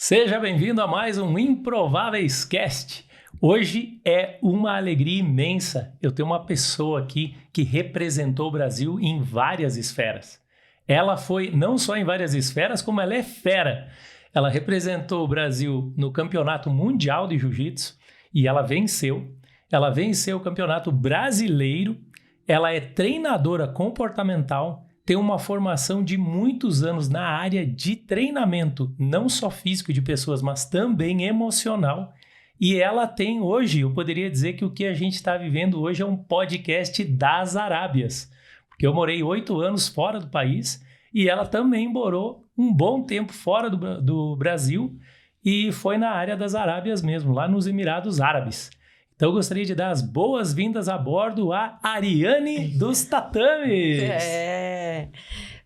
Seja bem-vindo a mais um Improváveis Cast. Hoje é uma alegria imensa eu ter uma pessoa aqui que representou o Brasil em várias esferas. Ela foi não só em várias esferas, como ela é fera. Ela representou o Brasil no Campeonato Mundial de Jiu-Jitsu e ela venceu. Ela venceu o Campeonato Brasileiro. Ela é treinadora comportamental, tem uma formação de muitos anos na área de treinamento, não só físico de pessoas, mas também emocional. E ela tem hoje, eu poderia dizer que o que a gente está vivendo hoje é um podcast das Arábias. Porque eu morei 8 anos fora do país e ela também morou um bom tempo fora do Brasil e foi na área das Arábias mesmo, lá nos Emirados Árabes. Então eu gostaria de dar as boas-vindas a bordo a Ariane dos Tatames.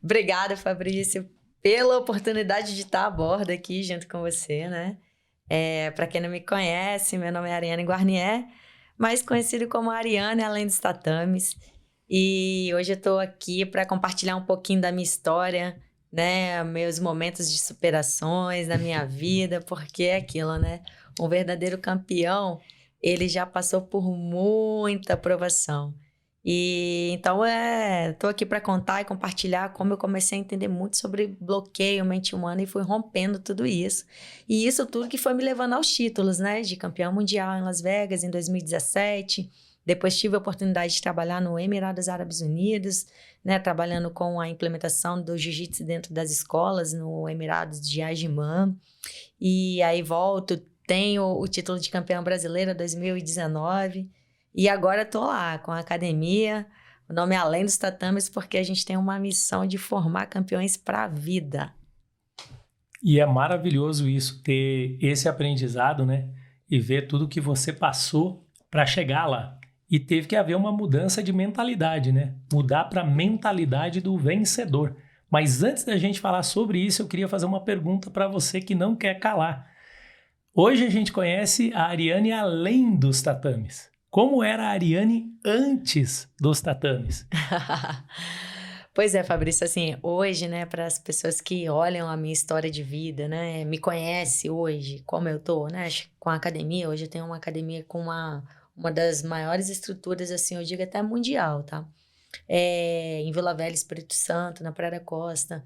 Obrigada, Fabrício, pela oportunidade de estar a bordo aqui junto com você, né? Para quem não me conhece, meu nome é Ariane Guarnier, mais conhecido como Ariane Além dos Tatames. E hoje eu estou aqui para compartilhar um pouquinho da minha história, né? Meus momentos de superações da minha vida, porque é aquilo, né? Um verdadeiro campeão, ele já passou por muita provação. E então estou aqui para contar e compartilhar como eu comecei a entender muito sobre bloqueio, mente humana e fui rompendo tudo isso. E isso tudo que foi me levando aos títulos, né? De campeão mundial em Las Vegas em 2017. Depois tive a oportunidade de trabalhar no Emirados Árabes Unidos, né? Trabalhando com a implementação do jiu-jitsu dentro das escolas no Emirados de Ajman. E aí volto, tenho o título de campeã brasileira 2019 e agora estou lá com a academia, o nome é Além dos Tatames, porque a gente tem uma missão de formar campeões para a vida. E é maravilhoso isso, ter esse aprendizado, né? E ver tudo que você passou para chegar lá. E teve que haver uma mudança de mentalidade, né? Mudar para a mentalidade do vencedor. Mas antes da gente falar sobre isso, eu queria fazer uma pergunta para você que não quer calar. Hoje a gente conhece a Ariane além dos tatames. Como era a Ariane antes dos tatames? Pois é, Fabrício, assim, hoje, né, para as pessoas que olham a minha história de vida, né, me conhecem hoje, como eu tô, né, com a academia, hoje eu tenho uma academia com uma das maiores estruturas, assim, eu digo até mundial, tá? Em Vila Velha, Espírito Santo, na Praia da Costa,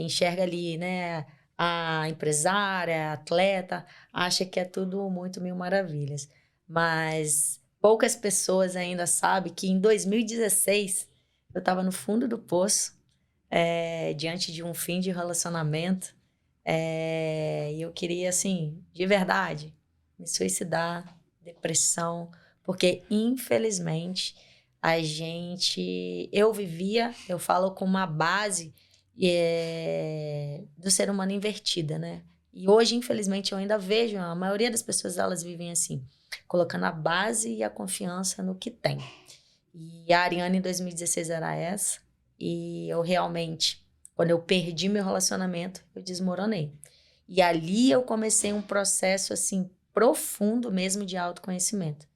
enxerga ali, né, a empresária, a atleta, acha que é tudo muito mil maravilhas. Mas poucas pessoas ainda sabem que em 2016 eu estava no fundo do poço, diante de um fim de relacionamento, e eu queria, assim, de verdade, me suicidar, depressão, porque infelizmente eu falo com uma base do ser humano invertida, né? E hoje, infelizmente, eu ainda vejo, a maioria das pessoas, elas vivem assim, colocando a base e a confiança no que tem. E a Ariane em 2016 era essa, e eu realmente, quando eu perdi meu relacionamento, eu desmoronei. E ali eu comecei um processo, assim, profundo mesmo de autoconhecimento.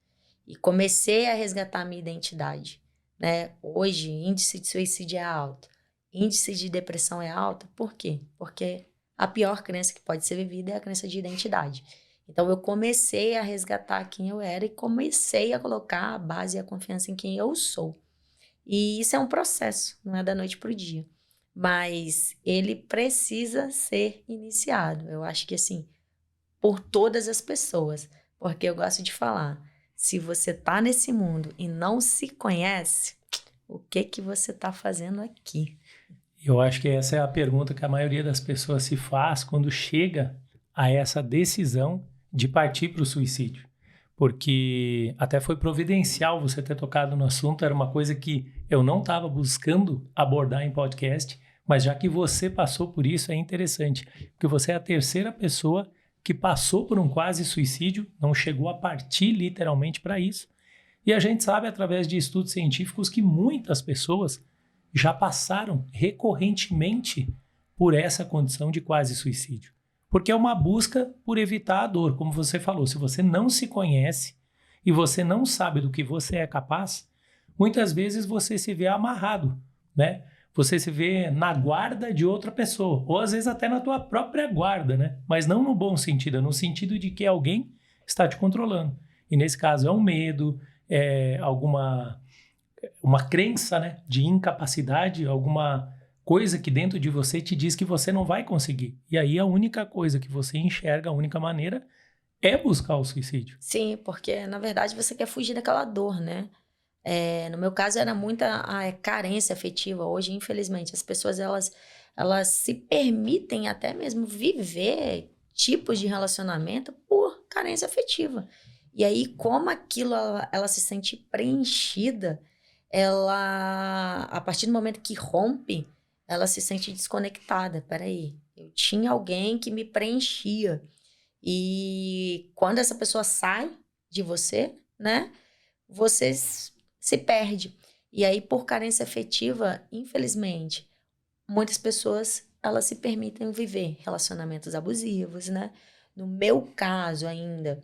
E comecei a resgatar a minha identidade, né? Hoje, índice de suicídio é alto. Índice de depressão é alto. Por quê? Porque a pior crença que pode ser vivida é a crença de identidade. Então, eu comecei a resgatar quem eu era e comecei a colocar a base e a confiança em quem eu sou. E isso é um processo, não é da noite para o dia. Mas ele precisa ser iniciado. Eu acho que, assim, por todas as pessoas. Porque eu gosto de falar, se você está nesse mundo e não se conhece, o que você está fazendo aqui? Eu acho que essa é a pergunta que a maioria das pessoas se faz quando chega a essa decisão de partir para o suicídio. Porque até foi providencial você ter tocado no assunto, era uma coisa que eu não estava buscando abordar em podcast, mas já que você passou por isso, é interessante, porque você é a terceira pessoa que passou por um quase suicídio, não chegou a partir literalmente para isso. E a gente sabe, através de estudos científicos, que muitas pessoas já passaram recorrentemente por essa condição de quase suicídio. Porque é uma busca por evitar a dor, como você falou. Se você não se conhece e você não sabe do que você é capaz, muitas vezes você se vê amarrado, né? você se vê na guarda de outra pessoa, ou às vezes até na tua própria guarda, né? Mas não no bom sentido, é no sentido de que alguém está te controlando. E nesse caso é um medo, é uma crença, né, de incapacidade, alguma coisa que dentro de você te diz que você não vai conseguir. E aí a única coisa que você enxerga, a única maneira é buscar o suicídio. Sim, porque na verdade você quer fugir daquela dor, né? No meu caso era muita carência afetiva. Hoje, infelizmente, as pessoas elas se permitem até mesmo viver tipos de relacionamento por carência afetiva. E aí, como aquilo ela se sente preenchida, ela, a partir do momento que rompe, ela se sente desconectada. Peraí, eu tinha alguém que me preenchia. E quando essa pessoa sai de você, né? Você se perde. E aí, por carência afetiva, infelizmente, muitas pessoas, elas se permitem viver relacionamentos abusivos, né? No meu caso ainda,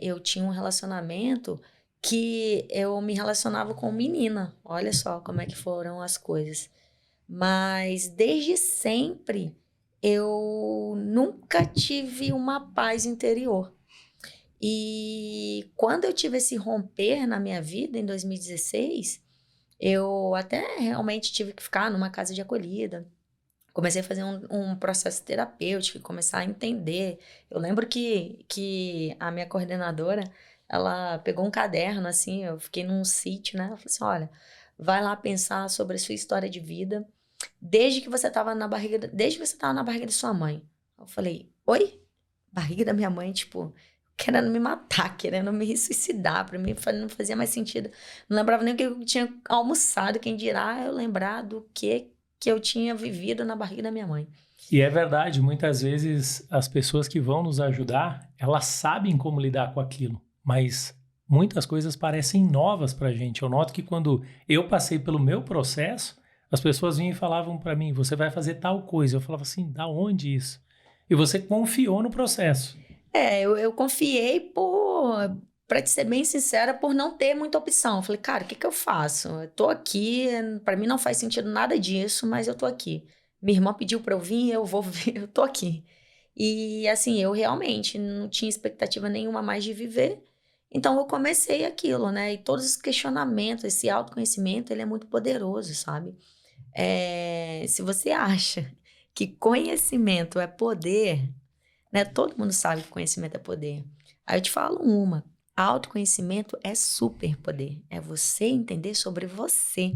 eu tinha um relacionamento que eu me relacionava com menina. Olha só como é que foram as coisas. Mas desde sempre, eu nunca tive uma paz interior. E quando eu tive esse romper na minha vida, em 2016, eu até realmente tive que ficar numa casa de acolhida. Comecei a fazer um processo terapêutico, começar a entender. Eu lembro que a minha coordenadora, ela pegou um caderno, assim, eu fiquei num sítio, né? Ela falou assim, olha, vai lá pensar sobre a sua história de vida, desde que você estava na barriga de sua mãe. Eu falei, oi? Barriga da minha mãe, tipo, querendo me matar, querendo me suicidar. Pra mim não fazia mais sentido. Não lembrava nem o que eu tinha almoçado, quem dirá eu lembrar do que eu tinha vivido na barriga da minha mãe. E é verdade, muitas vezes as pessoas que vão nos ajudar, elas sabem como lidar com aquilo, mas muitas coisas parecem novas pra gente. Eu noto que quando eu passei pelo meu processo, as pessoas vinham e falavam pra mim, você vai fazer tal coisa. Eu falava assim, da onde isso? E você confiou no processo. Eu confiei pra te ser bem sincera, por não ter muita opção. Eu falei, cara, o que eu faço? Eu tô aqui, pra mim não faz sentido nada disso, mas eu tô aqui. Minha irmã pediu pra eu vir, eu vou vir, eu tô aqui. E assim, eu realmente não tinha expectativa nenhuma mais de viver. Então eu comecei aquilo, né? E todos os questionamentos, esse autoconhecimento, ele é muito poderoso, sabe? Se você acha que conhecimento é poder, né? Todo mundo sabe que conhecimento é poder. Aí eu te falo uma. Autoconhecimento é superpoder. É você entender sobre você.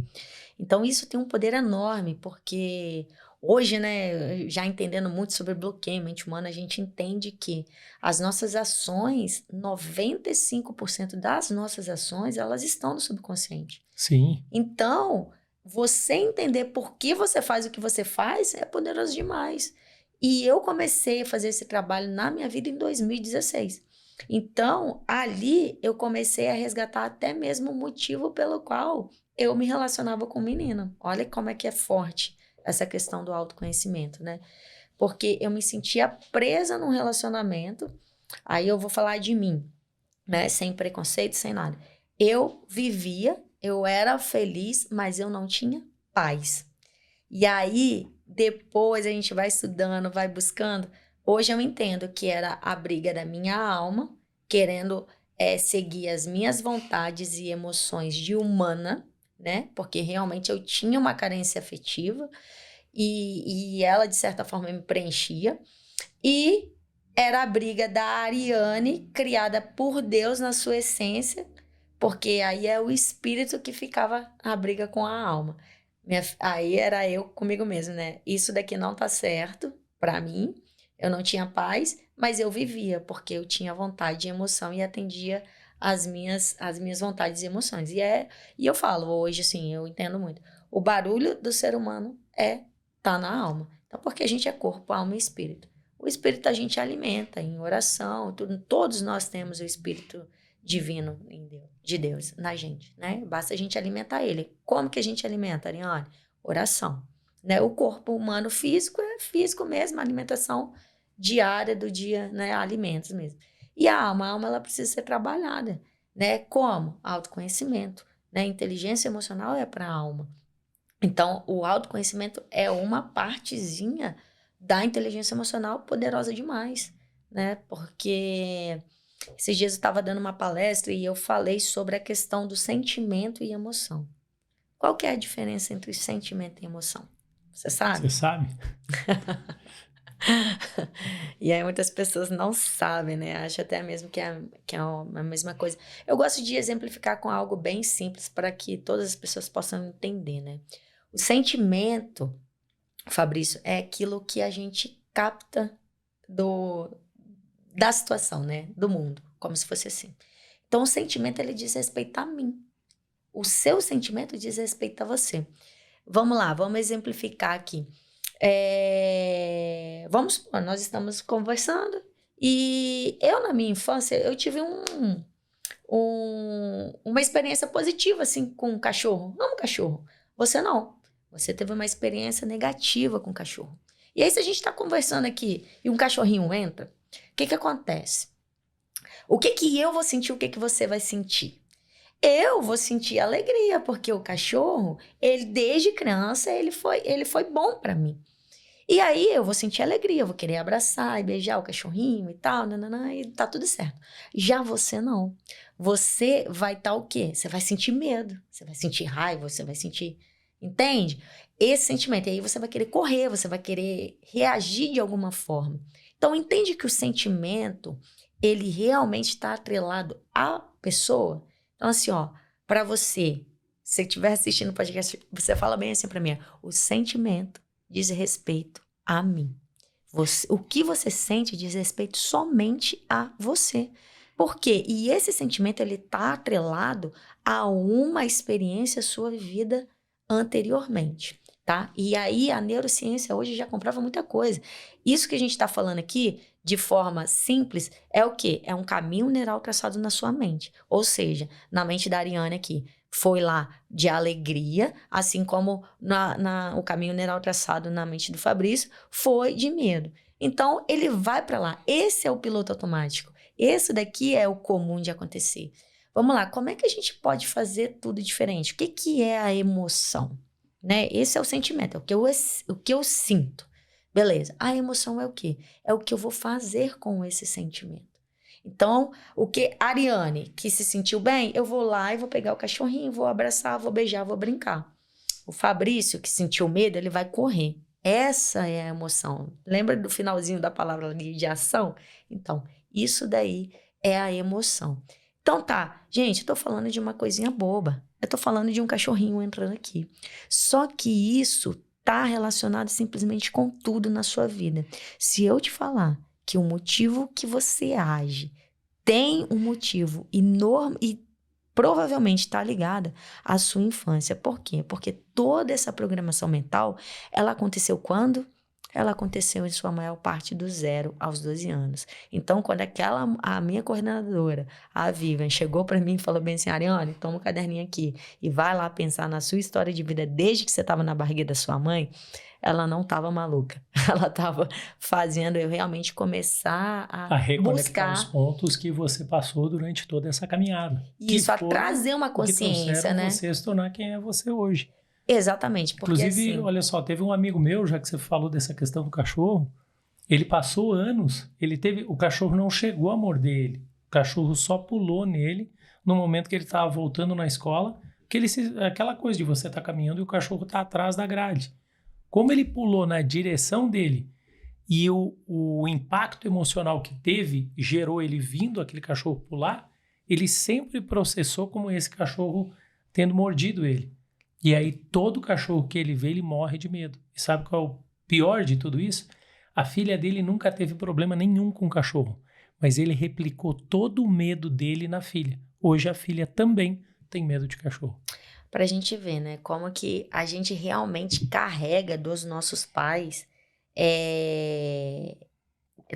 Então, isso tem um poder enorme, porque hoje, né, já entendendo muito sobre bloqueio, mente humana, a gente entende que as nossas ações, 95% das nossas ações, elas estão no subconsciente. Sim. Então, você entender por que você faz o que você faz é poderoso demais. E eu comecei a fazer esse trabalho na minha vida em 2016. Então, ali eu comecei a resgatar até mesmo o motivo pelo qual eu me relacionava com menina. Olha como é que é forte essa questão do autoconhecimento, né? Porque eu me sentia presa num relacionamento, aí eu vou falar de mim, né? Sem preconceito, sem nada. Eu vivia, eu era feliz, mas eu não tinha paz. E aí, depois a gente vai estudando, vai buscando. Hoje eu entendo que era a briga da minha alma, querendo seguir as minhas vontades e emoções de humana, né? Porque realmente eu tinha uma carência afetiva e ela, de certa forma, me preenchia. E era a briga da Ariane, criada por Deus na sua essência, porque aí é o espírito que ficava na briga com a alma. Aí era eu comigo mesmo, né? Isso daqui não tá certo pra mim. Eu não tinha paz, mas eu vivia, porque eu tinha vontade e emoção e atendia as minhas vontades e emoções. E eu falo hoje, assim, eu entendo muito. O barulho do ser humano tá na alma. Então, porque a gente é corpo, alma e espírito. O espírito a gente alimenta em oração, tudo, todos nós temos o espírito divino de Deus na gente, né? Basta a gente alimentar ele. Como que a gente alimenta, Ariane? Oração, né? O corpo humano físico é físico mesmo, a alimentação diária do dia, né? Alimentos mesmo. E a alma ela precisa ser trabalhada, né? Como? Autoconhecimento, né? Inteligência emocional é para a alma. Então, o autoconhecimento é uma partezinha da inteligência emocional poderosa demais, né? Porque esses dias eu estava dando uma palestra e eu falei sobre a questão do sentimento e emoção. Qual que é a diferença entre sentimento e emoção? Você Você sabe? sabe? E aí muitas pessoas não sabem, né? Acham até mesmo que é a mesma coisa. Eu gosto de exemplificar com algo bem simples para que todas as pessoas possam entender, né? O sentimento, Fabrício, é aquilo que a gente capta da situação, né? Do mundo, como se fosse assim. Então, o sentimento, ele diz respeito a mim. O seu sentimento diz respeito a você. Vamos lá, vamos exemplificar aqui. Vamos supor, nós estamos conversando e eu, na minha infância, eu tive uma experiência positiva, assim, com um cachorro. Amo cachorro. Você não. Você teve uma experiência negativa com o cachorro. E aí, se a gente está conversando aqui e um cachorrinho entra, o que que acontece? O que que eu vou sentir, o que que você vai sentir? Eu vou sentir alegria, porque o cachorro, ele desde criança, ele foi bom para mim. E aí eu vou sentir alegria, eu vou querer abraçar e beijar o cachorrinho e tal, nananã, e tá tudo certo. Já você não. Você vai estar o quê? Você vai sentir medo, você vai sentir raiva, você vai sentir. Entende? Esse sentimento. E aí você vai querer correr, você vai querer reagir de alguma forma. Então entende que o sentimento, ele realmente está atrelado à pessoa. Então, assim, ó, para você, se você estiver assistindo o podcast, você fala bem assim para mim: o sentimento diz respeito a mim. O que você sente diz respeito somente a você. Por quê? E esse sentimento, ele está atrelado a uma experiência sua vivida anteriormente, tá? E aí a neurociência hoje já comprova muita coisa. Isso que a gente está falando aqui, de forma simples, é o quê? É um caminho neural traçado na sua mente. Ou seja, na mente da Ariane aqui, foi lá de alegria, assim como o caminho neural traçado na mente do Fabrício foi de medo. Então, ele vai para lá. Esse é o piloto automático. Esse daqui é o comum de acontecer. Vamos lá, como é que a gente pode fazer tudo diferente? O que que é a emoção? Né? Esse é o sentimento, é o que eu sinto. Beleza, a emoção é o quê? É o que eu vou fazer com esse sentimento. Então, o que Ariane, que se sentiu bem, eu vou lá e vou pegar o cachorrinho, vou abraçar, vou beijar, vou brincar. O Fabrício, que sentiu medo, ele vai correr. Essa é a emoção. Lembra do finalzinho da palavra ali de ação? Então, isso daí é a emoção. Então tá, gente, eu tô falando de uma coisinha boba. Eu tô falando de um cachorrinho entrando aqui. Só que isso tá relacionado simplesmente com tudo na sua vida. Se eu te falar que o motivo que você age tem um motivo enorme e provavelmente está ligada à sua infância. Por quê? Porque toda essa programação mental, ela aconteceu quando? Ela aconteceu em sua maior parte do 0 aos 12 anos. Então, quando a minha coordenadora, a Vivian, chegou para mim e falou bem assim: Ariane, toma um caderninho aqui e vai lá pensar na sua história de vida desde que você estava na barriga da sua mãe, ela não estava maluca. Ela estava fazendo eu realmente começar A a reconectar os buscar pontos que você passou durante toda essa caminhada. Que isso, a foram trazer uma o que consciência, trouxeram né? você a se tornar quem é você hoje. Exatamente, porque Inclusive, assim, olha só, teve um amigo meu, já que você falou dessa questão do cachorro, ele passou anos, o cachorro não chegou a morder ele. O cachorro só pulou nele no momento que ele estava voltando na escola, aquela coisa de você estar caminhando e o cachorro está atrás da grade. Como ele pulou na direção dele e o impacto emocional que teve gerou ele vindo aquele cachorro pular, ele sempre processou como esse cachorro tendo mordido ele. E aí todo cachorro que ele vê, ele morre de medo. E sabe qual é o pior de tudo isso? A filha dele nunca teve problema nenhum com o cachorro, mas ele replicou todo o medo dele na filha. Hoje a filha também tem medo de cachorro. pra gente ver, né, como que a gente realmente carrega dos nossos pais é,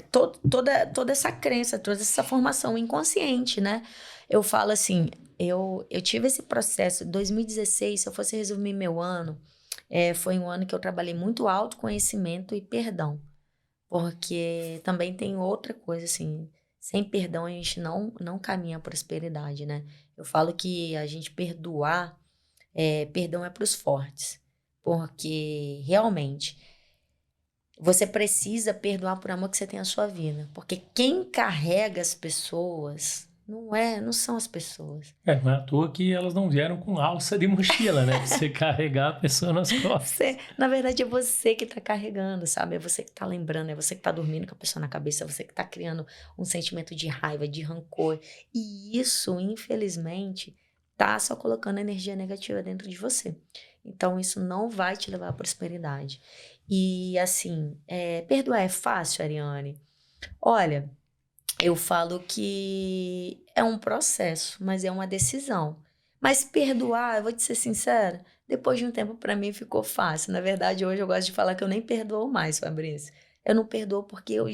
toda essa crença, toda essa formação inconsciente, né? Eu falo assim, eu tive esse processo, 2016, se eu fosse resumir meu ano, foi um ano que eu trabalhei muito autoconhecimento e perdão. Porque também tem outra coisa, assim, sem perdão a gente não caminha a prosperidade, né? Eu falo que a gente perdoar, perdão é para os fortes. Porque realmente você precisa perdoar por amor que você tem à sua vida. Porque quem carrega as pessoas não são as pessoas. Não é à toa que elas não vieram com alça de mochila, né? Pra você carregar a pessoa nas costas. Na verdade, é você que tá carregando, sabe? É você que tá lembrando, é você que tá dormindo com a pessoa na cabeça, é você que tá criando um sentimento de raiva, de rancor. E isso, infelizmente, tá só colocando energia negativa dentro de você. Então, isso não vai te levar à prosperidade. E, assim, perdoar é fácil, Ariane? Olha, eu falo que é um processo, mas é uma decisão. Mas perdoar, eu vou te ser sincera, depois de um tempo para mim ficou fácil. Na verdade, hoje eu gosto de falar que eu nem perdoo mais, Fabrício. Eu não perdoo porque eu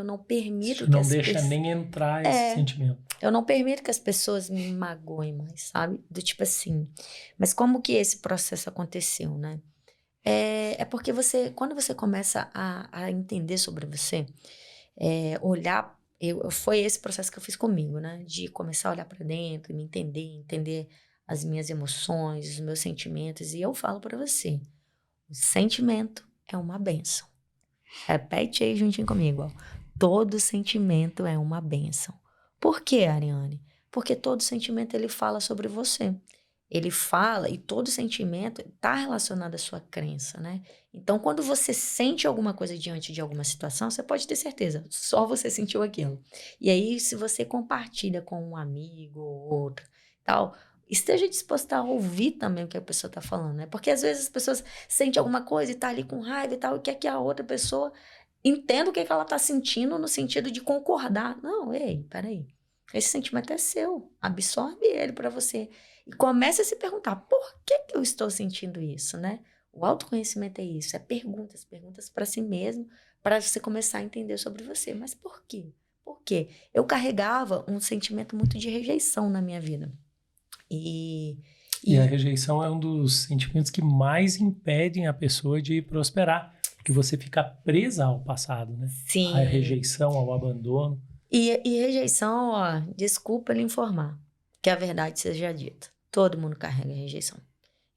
não permito que Não as deixa pessoas... nem entrar esse sentimento. Eu não permito que as pessoas me magoem mais, sabe? Do tipo assim. Mas como que esse processo aconteceu, né? É porque quando você começa a entender sobre você, olhar, foi esse processo que eu fiz comigo, né? De começar a olhar para dentro, me entender as minhas emoções, os meus sentimentos. E eu falo para você, o sentimento é uma bênção. Repete aí juntinho comigo, ó. Todo sentimento é uma bênção. Por quê, Ariane? Porque todo sentimento ele fala sobre você. Ele fala e todo sentimento está relacionado à sua crença, né? Então, quando você sente alguma coisa diante de alguma situação, você pode ter certeza, só você sentiu aquilo. E aí, se você compartilha com um amigo ou outro, tal, esteja disposto a ouvir também o que a pessoa está falando, né? Porque às vezes as pessoas sentem alguma coisa e tá ali com raiva e tal, e quer que a outra pessoa entenda o que ela está sentindo no sentido de concordar. Não, ei, peraí. Esse sentimento é seu. Absorve ele para você. E comece a se perguntar, por que eu estou sentindo isso, né? O autoconhecimento é isso, é perguntas para si mesmo, para você começar a entender sobre você. Mas por quê? Por quê? Eu carregava um sentimento muito de rejeição na minha vida. E a rejeição é um dos sentimentos que mais impedem a pessoa de prosperar, porque você fica presa ao passado, né? Sim. A rejeição, ao abandono. E rejeição, ó, desculpa lhe informar, que a verdade seja dita. Todo mundo carrega rejeição.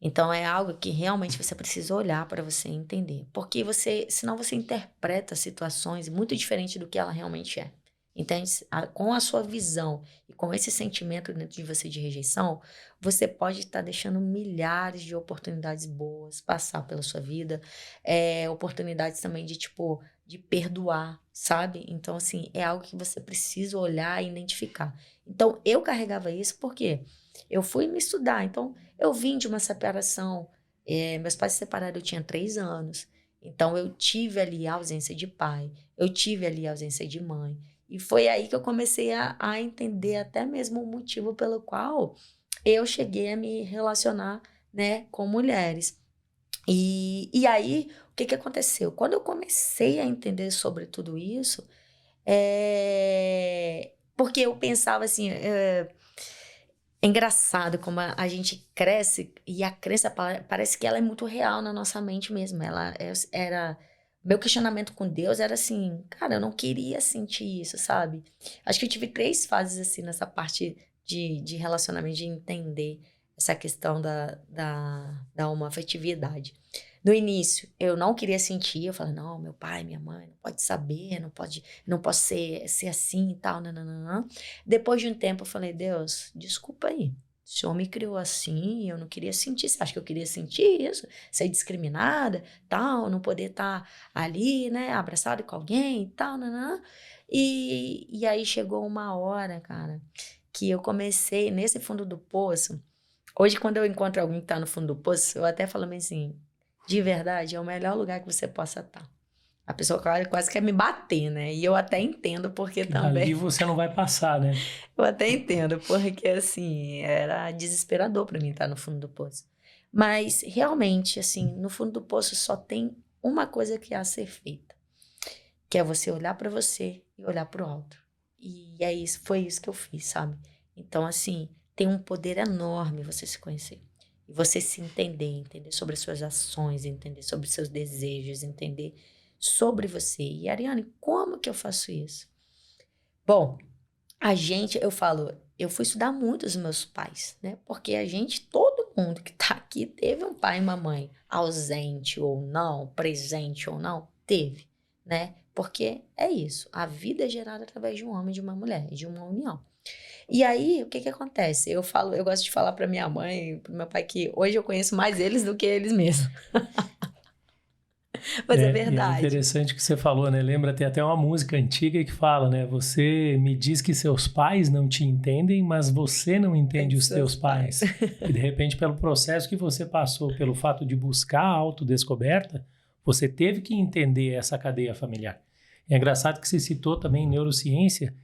Então, é algo que realmente você precisa olhar para você entender. Porque senão você interpreta situações muito diferente do que ela realmente é. Entende? Com a sua visão e com esse sentimento dentro de você de rejeição, você pode estar deixando milhares de oportunidades boas passar pela sua vida. Oportunidades também de perdoar, sabe? Então, assim, é algo que você precisa olhar e identificar. Então, eu carregava isso porque eu fui me estudar. Então, eu vim de uma separação. Meus pais se separaram, eu tinha 3 anos. Então, eu tive ali a ausência de pai. Eu tive ali a ausência de mãe. E foi aí que eu comecei a entender até mesmo o motivo pelo qual eu cheguei a me relacionar, né, com mulheres. E aí, o que aconteceu? Quando eu comecei a entender sobre tudo isso, porque eu pensava assim, é engraçado como a gente cresce e a crença parece que ela é muito real na nossa mente mesmo. Meu questionamento com Deus era assim, cara, eu não queria sentir isso, sabe? Acho que eu tive 3 fases assim nessa parte de relacionamento, de entender essa questão da homoafetividade. No início, eu não queria sentir, eu falei, não, meu pai, minha mãe, não pode saber, não posso ser assim e tal, não. Depois de um tempo, eu falei, Deus, desculpa aí, o Senhor me criou assim e eu não queria sentir, você acha que eu queria sentir isso? Ser discriminada, tal, não poder estar ali, né, abraçada com alguém e tal, não. E aí chegou uma hora, cara, que eu comecei nesse fundo do poço. Hoje, quando eu encontro alguém que tá no fundo do poço, eu até falo assim, de verdade, é o melhor lugar que você possa estar. A pessoa quase quer me bater, né? E eu até entendo porque também... Ali você não vai passar, né? Eu até entendo, porque assim, era desesperador para mim estar no fundo do poço. Mas, realmente, assim, no fundo do poço só tem uma coisa que há a ser feita. Que é você olhar para você e olhar para o outro. E foi isso que eu fiz, sabe? Então, assim, tem um poder enorme você se conhecer. E você se entender sobre as suas ações, entender sobre os seus desejos, entender sobre você. E, Ariane, como que eu faço isso? Bom, eu fui estudar muito os meus pais, né? Porque todo mundo que tá aqui teve um pai e uma mãe, ausente ou não, presente ou não, teve, né? Porque é isso, a vida é gerada através de um homem e de uma mulher, de uma união. E aí, o que que acontece? Eu gosto de falar pra minha mãe e pro meu pai que hoje eu conheço mais eles do que eles mesmos. Mas é E é verdade. interessante o que você falou, né? Lembra, tem até uma música antiga que fala, né? Você me diz que seus pais não te entendem, mas você não entende os teus pais. E de repente, pelo processo que você passou, pelo fato de buscar a autodescoberta, você teve que entender essa cadeia familiar. É engraçado que você citou também neurociência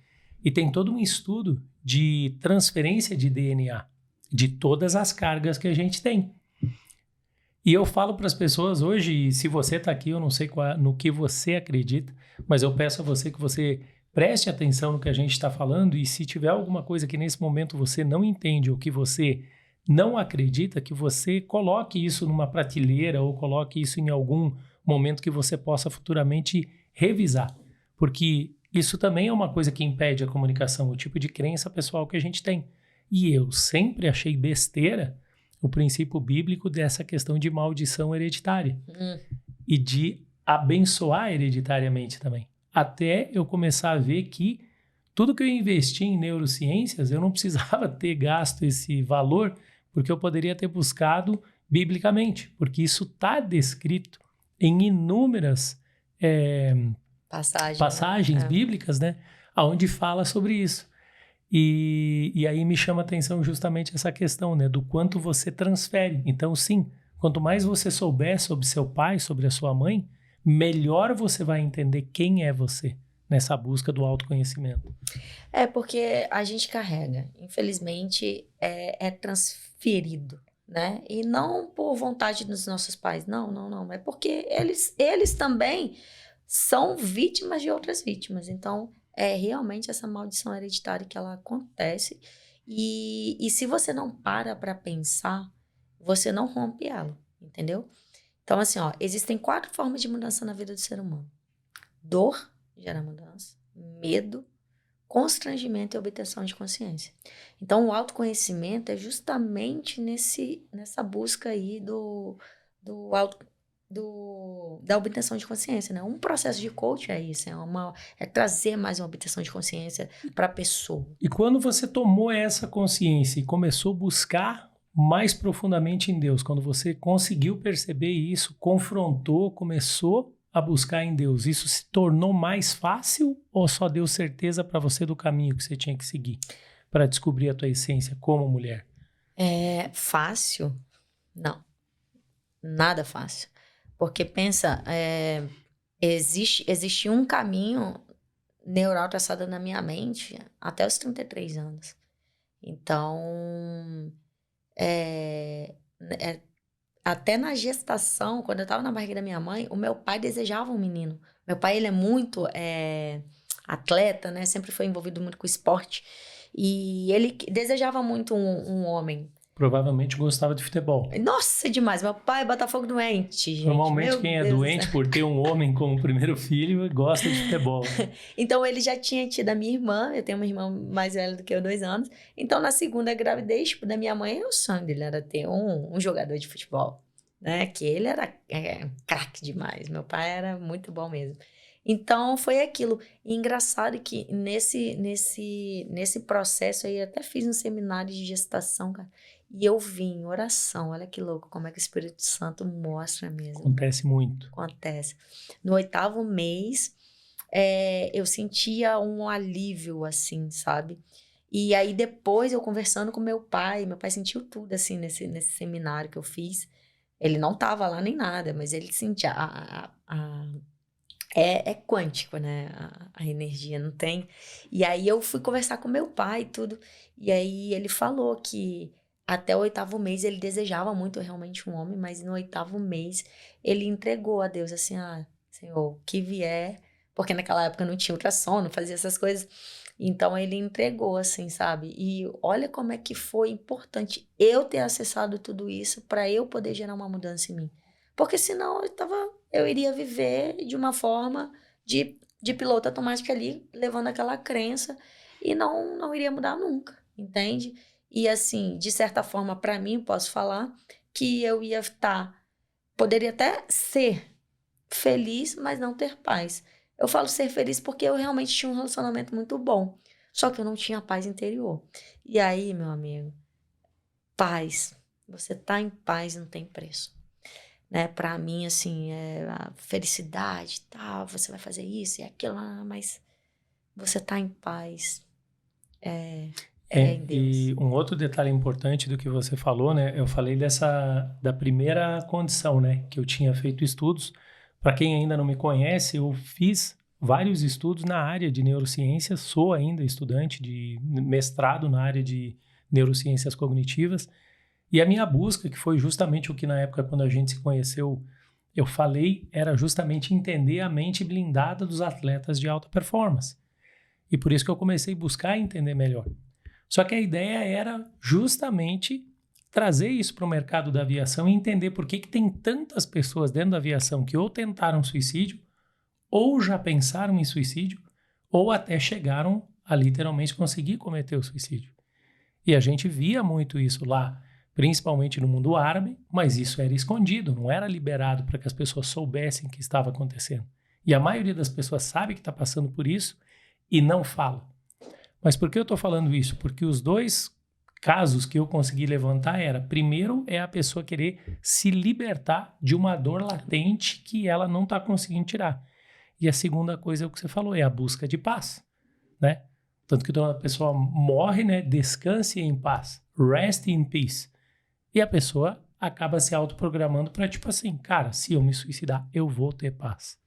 e tem todo um estudo de transferência de DNA, de todas as cargas que a gente tem. E eu falo para as pessoas hoje, e se você está aqui, eu não sei no que você acredita, mas eu peço a você que você preste atenção no que a gente está falando e se tiver alguma coisa que nesse momento você não entende ou que você não acredita, que você coloque isso numa prateleira ou coloque isso em algum momento que você possa futuramente revisar. Porque isso também é uma coisa que impede a comunicação, o tipo de crença pessoal que a gente tem. E eu sempre achei besteira o princípio bíblico dessa questão de maldição hereditária e de abençoar hereditariamente também. Até eu começar a ver que tudo que eu investi em neurociências, eu não precisava ter gasto esse valor, porque eu poderia ter buscado biblicamente, porque isso está descrito em inúmeras passagens bíblicas, né, onde fala sobre isso. E aí me chama a atenção justamente essa questão, né, do quanto você transfere. Então, sim, quanto mais você souber sobre seu pai, sobre a sua mãe, melhor você vai entender quem é você nessa busca do autoconhecimento. É porque a gente carrega, infelizmente, é transferido, né? E não por vontade dos nossos pais, não. É porque eles também são vítimas de outras vítimas. Então, é realmente essa maldição hereditária que ela acontece. E se você não para pensar, você não rompe ela, entendeu? Então, assim, ó, existem 4 formas de mudança na vida do ser humano. Dor gera mudança, medo, constrangimento e obtenção de consciência. Então, o autoconhecimento é justamente nessa busca aí da obtenção de consciência, né? Um processo de coach é isso, é trazer mais uma obtenção de consciência para a pessoa. E quando você tomou essa consciência e começou a buscar mais profundamente em Deus, quando você conseguiu perceber isso, confrontou, começou a buscar em Deus, isso se tornou mais fácil ou só deu certeza para você do caminho que você tinha que seguir para descobrir a tua essência como mulher? É fácil? Não. Nada fácil. Porque pensa, existe um caminho neural traçado na minha mente até os 33 anos. Então, até na gestação, quando eu estava na barriga da minha mãe, o meu pai desejava um menino. Meu pai, ele é muito atleta, né? Sempre foi envolvido muito com esporte. E ele desejava muito um homem. Provavelmente gostava de futebol. Nossa, demais. Meu pai é Botafogo doente, gente. Normalmente quem é doente por ter um homem como primeiro filho gosta de futebol. Né? Então ele já tinha tido a minha irmã, eu tenho uma irmã mais velha do que eu, 2 anos. Então na segunda gravidez, tipo, da minha mãe, o sonho dele era ter um jogador de futebol, né? Que ele era craque demais. Meu pai era muito bom mesmo. Então foi aquilo. E engraçado que nesse processo aí, eu até fiz um seminário de gestação, cara. E eu vi em oração, olha que louco, como é que o Espírito Santo mostra mesmo. Acontece muito. Acontece. No 8º mês, eu sentia um alívio, assim, sabe? E aí depois eu conversando com meu pai sentiu tudo, assim, nesse seminário que eu fiz. Ele não tava lá nem nada, mas ele sentia é quântico, né? A energia, não tem? E aí eu fui conversar com meu pai e tudo. E aí ele falou que até o 8º mês ele desejava muito realmente um homem, mas no 8º mês ele entregou a Deus assim, Senhor, o que vier, porque naquela época não tinha ultrassom, não fazia essas coisas. Então ele entregou assim, sabe? E olha como é que foi importante eu ter acessado tudo isso para eu poder gerar uma mudança em mim. Porque senão eu iria viver de uma forma de piloto automático ali, levando aquela crença e não iria mudar nunca, entende? E assim, de certa forma, para mim, posso falar que eu ia poderia até ser feliz, mas não ter paz. Eu falo ser feliz porque eu realmente tinha um relacionamento muito bom. Só que eu não tinha paz interior. E aí, meu amigo, paz. Você tá em paz não tem preço. Né? Para mim, assim, a felicidade, tal, você vai fazer isso e aquilo, mas você tá em paz. É em Deus. E um outro detalhe importante do que você falou, né? Eu falei da primeira condição, né? Que eu tinha feito estudos. Para quem ainda não me conhece, eu fiz vários estudos na área de neurociências, sou ainda estudante de mestrado na área de neurociências cognitivas. E a minha busca, que foi justamente o que na época, quando a gente se conheceu, eu falei, era justamente entender a mente blindada dos atletas de alta performance. E por isso que eu comecei a buscar entender melhor. Só que a ideia era justamente trazer isso para o mercado da aviação e entender por que tem tantas pessoas dentro da aviação que ou tentaram suicídio, ou já pensaram em suicídio, ou até chegaram a literalmente conseguir cometer o suicídio. E a gente via muito isso lá, principalmente no mundo árabe, mas isso era escondido, não era liberado para que as pessoas soubessem o que estava acontecendo. E a maioria das pessoas sabe que está passando por isso e não fala. Mas por que eu estou falando isso? Porque os dois casos que eu consegui levantar primeiro é a pessoa querer se libertar de uma dor latente que ela não está conseguindo tirar. E a segunda coisa é o que você falou, é a busca de paz, né? Tanto que a pessoa morre, né? Descanse em paz, rest in peace. E a pessoa acaba se autoprogramando para tipo assim, cara, se eu me suicidar, eu vou ter paz.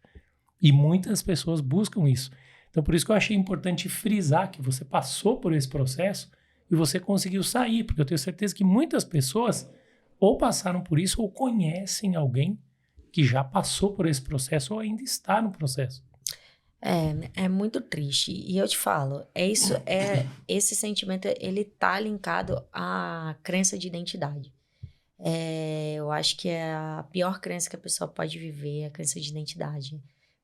E muitas pessoas buscam isso. Então, por isso que eu achei importante frisar que você passou por esse processo e você conseguiu sair, porque eu tenho certeza que muitas pessoas ou passaram por isso ou conhecem alguém que já passou por esse processo ou ainda está no processo. É muito triste. E eu te falo, esse sentimento, ele tá linkado à crença de identidade. Eu acho que é a pior crença que a pessoa pode viver, a crença de identidade.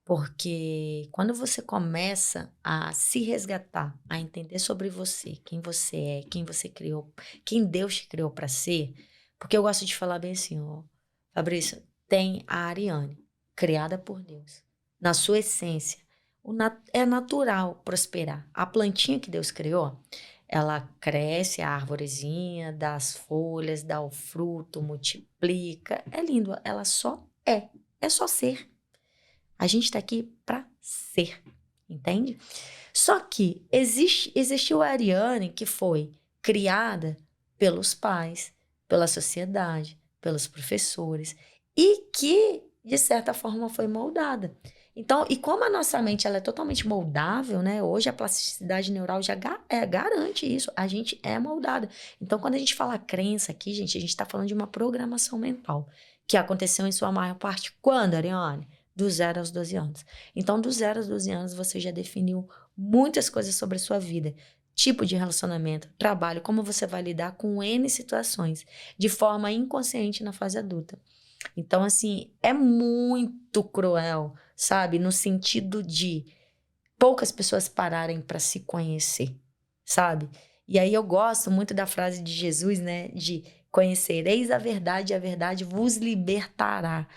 Porque quando você começa a se resgatar, a entender sobre você, quem você criou, quem Deus te criou para ser, porque eu gosto de falar bem assim, ó, Fabrício, tem a Ariane, criada por Deus, na sua essência. É natural prosperar. A plantinha que Deus criou, ela cresce, a arvorezinha, dá as folhas, dá o fruto, multiplica. É lindo, ela só é. É só ser. A gente está aqui para ser, entende? Só que existiu a Ariane que foi criada pelos pais, pela sociedade, pelos professores e que, de certa forma, foi moldada. Então, e como a nossa mente ela é totalmente moldável, né? Hoje a plasticidade neural já garante isso. A gente é moldada. Então, quando a gente fala crença aqui, gente, a gente está falando de uma programação mental que aconteceu em sua maior parte quando, Ariane? Do 0 aos 12 anos. Então, do 0 aos 12 anos, você já definiu muitas coisas sobre a sua vida. Tipo de relacionamento, trabalho, como você vai lidar com N situações, de forma inconsciente na fase adulta. Então, assim, é muito cruel, sabe? No sentido de poucas pessoas pararem para se conhecer, sabe? E aí eu gosto muito da frase de Jesus, né? De conhecereis a verdade vos libertará.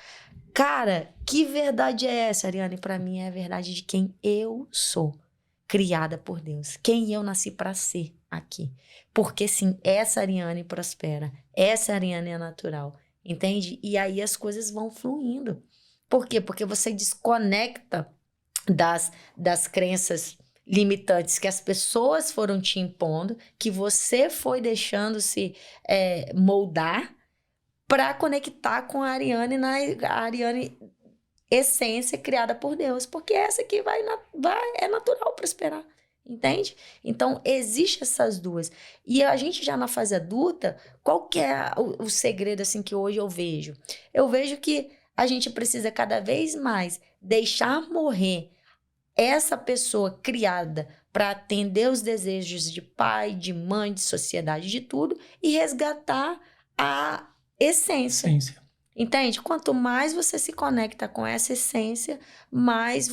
Cara, que verdade é essa, Ariane? Para mim é a verdade de quem eu sou, criada por Deus. Quem eu nasci para ser aqui. Porque sim, essa Ariane prospera. Essa Ariane é natural. Entende? E aí as coisas vão fluindo. Por quê? Porque você desconecta das crenças limitantes que as pessoas foram te impondo, que você foi deixando se moldar, para conectar com a Ariane, a Ariane essência criada por Deus, porque essa aqui é natural prosperar, entende? Então, existe essas duas. E a gente já na fase adulta, qual que é o segredo assim que hoje eu vejo? Eu vejo que a gente precisa cada vez mais deixar morrer essa pessoa criada para atender os desejos de pai, de mãe, de sociedade, de tudo, e resgatar a essência. Entende? Quanto mais você se conecta com essa essência, mais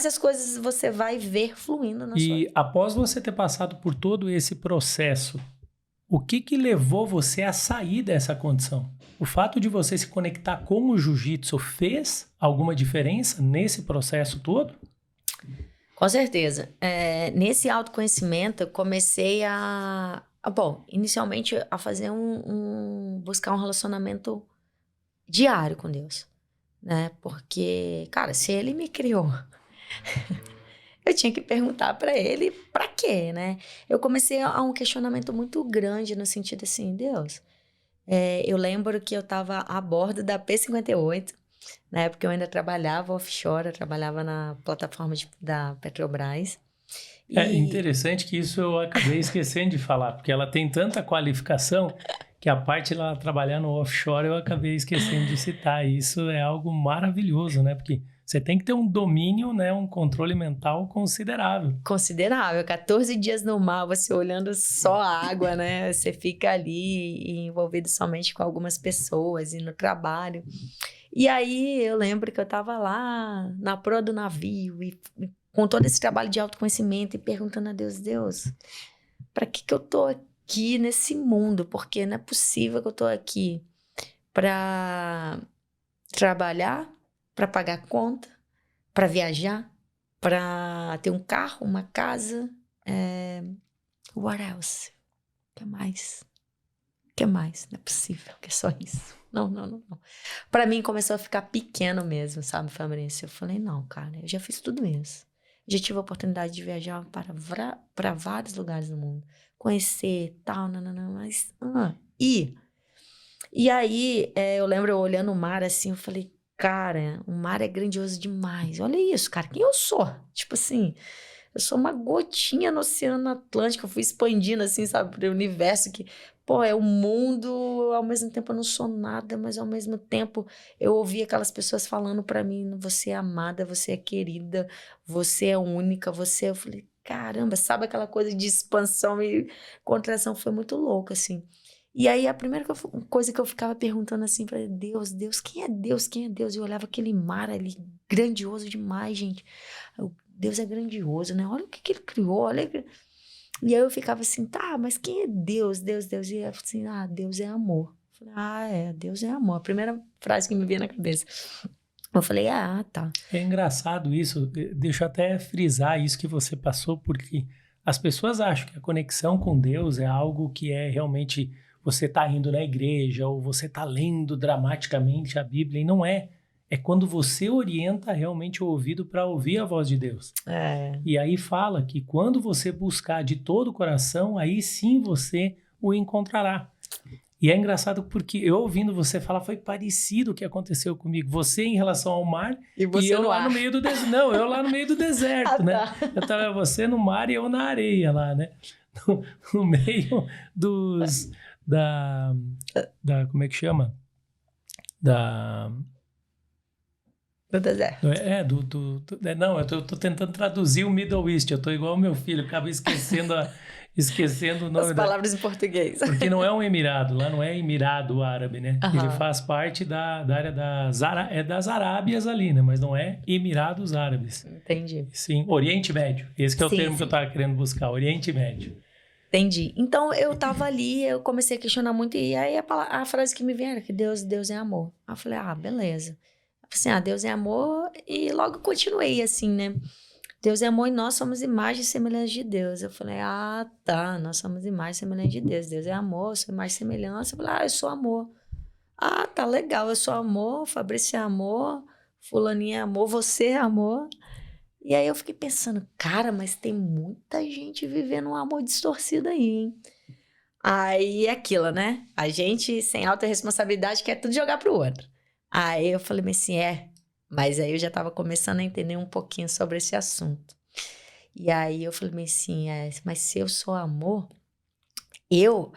as coisas você vai ver fluindo na sua vida. E após você ter passado por todo esse processo o que levou você a sair dessa condição? O fato de você se conectar com o jiu-jitsu fez alguma diferença nesse processo todo? Com certeza. Nesse autoconhecimento, eu comecei inicialmente a fazer buscar um relacionamento diário com Deus, né? Porque, cara, se Ele me criou, eu tinha que perguntar pra Ele pra quê, né? Eu comecei a um questionamento muito grande no sentido assim, Deus, eu lembro que eu tava a bordo da P-58, na época eu ainda trabalhava offshore, eu trabalhava na plataforma da Petrobras. É interessante que isso eu acabei esquecendo de falar, porque ela tem tanta qualificação que a parte de ela trabalhar no offshore eu acabei esquecendo de citar. E isso é algo maravilhoso, né? Porque você tem que ter um domínio, né? Um controle mental considerável. Considerável. 14 dias no mar, você olhando só a água, né? Você fica ali envolvido somente com algumas pessoas e no trabalho. E aí eu lembro que eu tava lá na proa do navio e com todo esse trabalho de autoconhecimento e perguntando a Deus, para que eu tô aqui nesse mundo? Porque não é possível que eu tô aqui para trabalhar, para pagar conta, para viajar, para ter um carro, uma casa. What else? O que mais? O que mais? Não é possível que é só isso. Não. Pra mim começou a ficar pequeno mesmo, sabe, Fabrício? Eu falei, não, cara, eu já fiz tudo isso. Já tive a oportunidade de viajar para vários lugares do mundo. Conhecer, tal, não, mas... E aí, eu lembro eu olhando o mar assim, eu falei, cara, o mar é grandioso demais. Olha isso, cara, quem eu sou? Tipo assim, eu sou uma gotinha no Oceano Atlântico, eu fui expandindo assim, sabe, para o universo que, pô, é o mundo, ao mesmo tempo eu não sou nada, mas ao mesmo tempo eu ouvi aquelas pessoas falando para mim, você é amada, você é querida, você é única, eu falei, caramba, sabe aquela coisa de expansão e contração, foi muito louca, assim. E aí a primeira coisa que eu ficava perguntando assim para Deus, quem é Deus? Quem é Deus? E eu olhava aquele mar ali, grandioso demais, gente. Deus é grandioso, né? Olha o que ele criou, olha. E aí eu ficava assim, tá, mas quem é Deus? Deus. E eu assim, Deus é amor. Eu falei, Deus é amor. A primeira frase que me veio na cabeça. Eu falei, tá. É engraçado isso, deixa eu até frisar isso que você passou, porque as pessoas acham que a conexão com Deus é algo que é realmente você está indo na igreja ou você está lendo dramaticamente a Bíblia, e não é. É quando você orienta realmente o ouvido para ouvir a voz de Deus. E aí fala que quando você buscar de todo o coração, aí sim você o encontrará. E é engraçado porque eu ouvindo você falar, foi parecido o que aconteceu comigo. Você em relação ao mar e eu lá no meio do deserto. Não, eu lá no meio do deserto, né? Tá. Eu tava você no mar e eu na areia lá, né? No meio como é que chama? Do deserto. Não, eu tô tentando traduzir o Middle East. Eu tô igual o meu filho, acabo esquecendo o nome as palavras em português. Porque não é um emirado, lá não é Emirado Árabe, né? Uhum. Ele faz parte da área das Arábias ali, né? Mas não é Emirados Árabes. Entendi. Sim, Oriente Médio. Esse que é o termo que eu tava querendo buscar, Oriente Médio. Entendi. Então, eu tava ali, eu comecei a questionar muito, e aí a frase que me veio era que Deus é amor. Aí eu falei, beleza. Eu falei assim, Deus é amor, e logo continuei assim, né? Deus é amor e nós somos imagem e semelhança de Deus. Eu falei, tá, nós somos imagem e semelhança de Deus. Deus é amor, eu sou imagem e semelhança. Eu falei, eu sou amor. Tá legal, eu sou amor, Fabrício é amor, fulaninha é amor, você é amor. E aí eu fiquei pensando, cara, mas tem muita gente vivendo um amor distorcido aí, hein? Aí é aquilo, né? A gente, sem alta responsabilidade, quer tudo jogar pro outro. Aí eu falei assim, mas aí eu já tava começando a entender um pouquinho sobre esse assunto. E aí eu falei assim, mas se eu sou amor, eu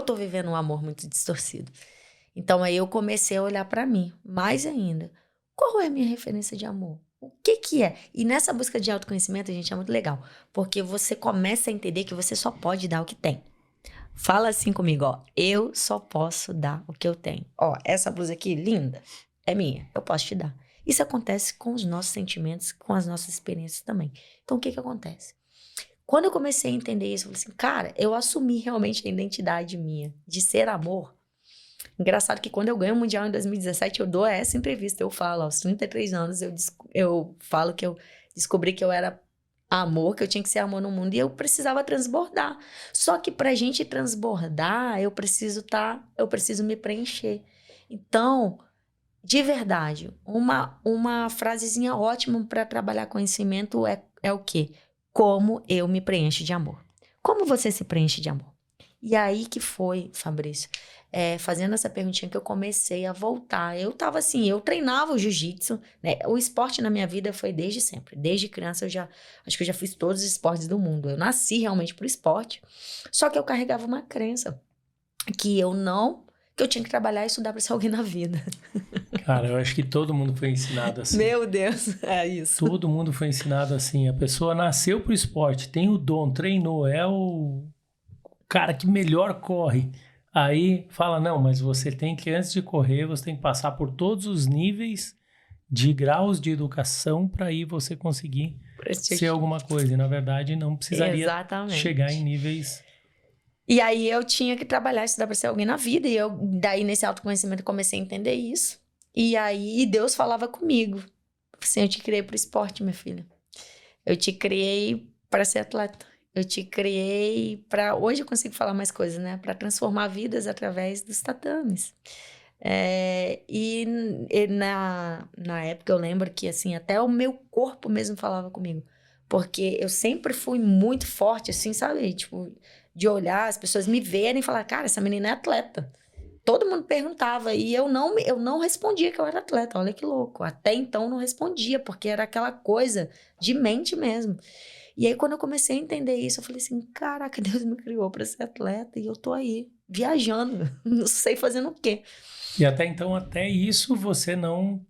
tô vivendo um amor muito distorcido. Então aí eu comecei a olhar pra mim, mais ainda. Qual é a minha referência de amor? O que é? E nessa busca de autoconhecimento, gente, é muito legal. Porque você começa a entender que você só pode dar o que tem. Fala assim comigo, eu só posso dar o que eu tenho. Essa blusa aqui, linda, é minha, eu posso te dar. Isso acontece com os nossos sentimentos, com as nossas experiências também. Então, o que acontece? Quando eu comecei a entender isso, eu falei assim, cara, eu assumi realmente a identidade minha de ser amor. Engraçado que quando eu ganho o Mundial em 2017, eu dou essa entrevista, eu falo, aos 33 anos, eu falo que eu descobri que eu era amor, que eu tinha que ser amor no mundo, e eu precisava transbordar. Só que pra gente transbordar, eu preciso me preencher. Então, de verdade, uma frasezinha ótima para trabalhar conhecimento é o quê? Como eu me preencho de amor. Como você se preenche de amor? E aí que foi, Fabrício, fazendo essa perguntinha que eu comecei a voltar. Eu tava assim, eu treinava o jiu-jitsu, né? O esporte na minha vida foi desde sempre. Desde criança acho que eu já fiz todos os esportes do mundo. Eu nasci realmente pro esporte. Só que eu carregava uma crença que eu tinha que trabalhar e estudar para ser alguém na vida. Cara, eu acho que todo mundo foi ensinado assim. Meu Deus, é isso. Todo mundo foi ensinado assim. A pessoa nasceu pro esporte, tem o dom, treinou, é o cara que melhor corre. Aí fala, não, mas você tem que, antes de correr, você tem que passar por todos os níveis de graus de educação para aí você conseguir ser alguma coisa. E, na verdade, não precisaria chegar em níveis... E aí eu tinha que trabalhar, estudar para ser alguém na vida. E eu, daí, nesse autoconhecimento, comecei a entender isso. E aí Deus falava comigo. Assim, eu te criei pro esporte, minha filha. Eu te criei para ser atleta. Eu te criei para... Hoje eu consigo falar mais coisas, né? Para transformar vidas através dos tatames. E na época eu lembro que, assim, até o meu corpo mesmo falava comigo. Porque eu sempre fui muito forte, assim, sabe? Tipo, de olhar, as pessoas me verem e falar, cara, essa menina é atleta. Todo mundo perguntava e eu não respondia que eu era atleta. Olha que louco. Até então não respondia, porque era aquela coisa de mente mesmo. E aí, quando eu comecei a entender isso, eu falei assim, caraca, Deus me criou para ser atleta e eu tô aí, viajando, não sei fazendo o quê. E até então, até isso, você não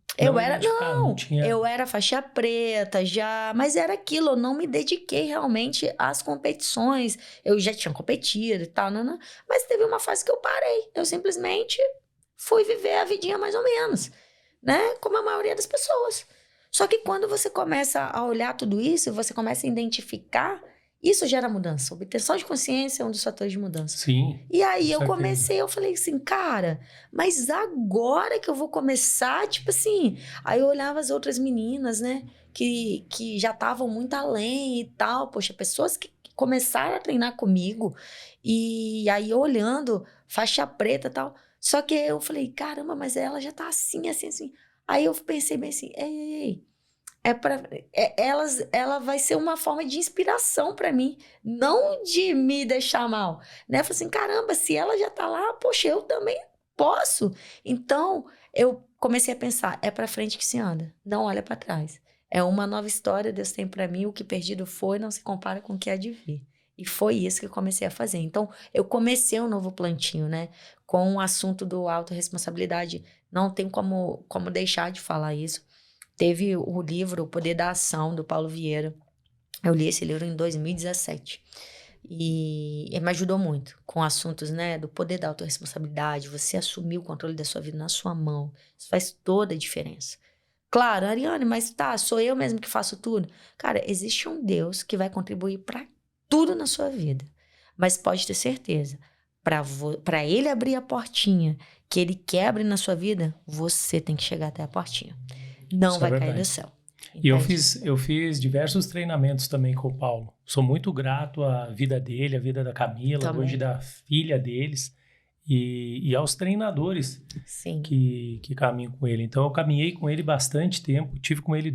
tinha... Eu era faixa preta já, mas era aquilo, eu não me dediquei realmente às competições. Eu já tinha competido e tal, mas teve uma fase que eu parei. Eu simplesmente fui viver a vidinha mais ou menos, né? Como a maioria das pessoas. Só que quando você começa a olhar tudo isso, você começa a identificar, isso gera mudança. Obtenção de consciência é um dos fatores de mudança. Sim. E aí eu falei assim, cara, mas agora que eu vou começar, tipo assim... Aí eu olhava as outras meninas, né, que já estavam muito além e tal. Poxa, pessoas que começaram a treinar comigo. E aí eu olhando, faixa preta e tal. Só que eu falei, caramba, mas ela já tá assim, assim, assim. Aí eu pensei bem assim, ei. Ela vai ser uma forma de inspiração para mim, não de me deixar mal, né? Eu falei assim, caramba, se ela já tá lá, poxa, eu também posso. Então, eu comecei a pensar, é para frente que se anda, não olha para trás. É uma nova história, Deus tem para mim, o que perdido foi não se compara com o que há de vir. E foi isso que eu comecei a fazer. Então, eu comecei um novo plantio, né? Com o assunto do autorresponsabilidade, não tem como deixar de falar isso. Teve o livro O Poder da Ação, do Paulo Vieira. Eu li esse livro em 2017. E ele me ajudou muito com assuntos, né? Do poder da autorresponsabilidade, você assumir o controle da sua vida na sua mão. Isso faz toda a diferença. Claro, Ariane, mas sou eu mesmo que faço tudo? Cara, existe um Deus que vai contribuir para tudo na sua vida. Mas pode ter certeza, para ele abrir a portinha que ele quebre na sua vida, você tem que chegar até a portinha. Não vai cair do céu. E eu fiz diversos treinamentos também com o Paulo. Sou muito grato à vida dele, à vida da Camila, também. Hoje da filha deles e aos treinadores que caminham com ele. Então eu caminhei com ele bastante tempo, tive com ele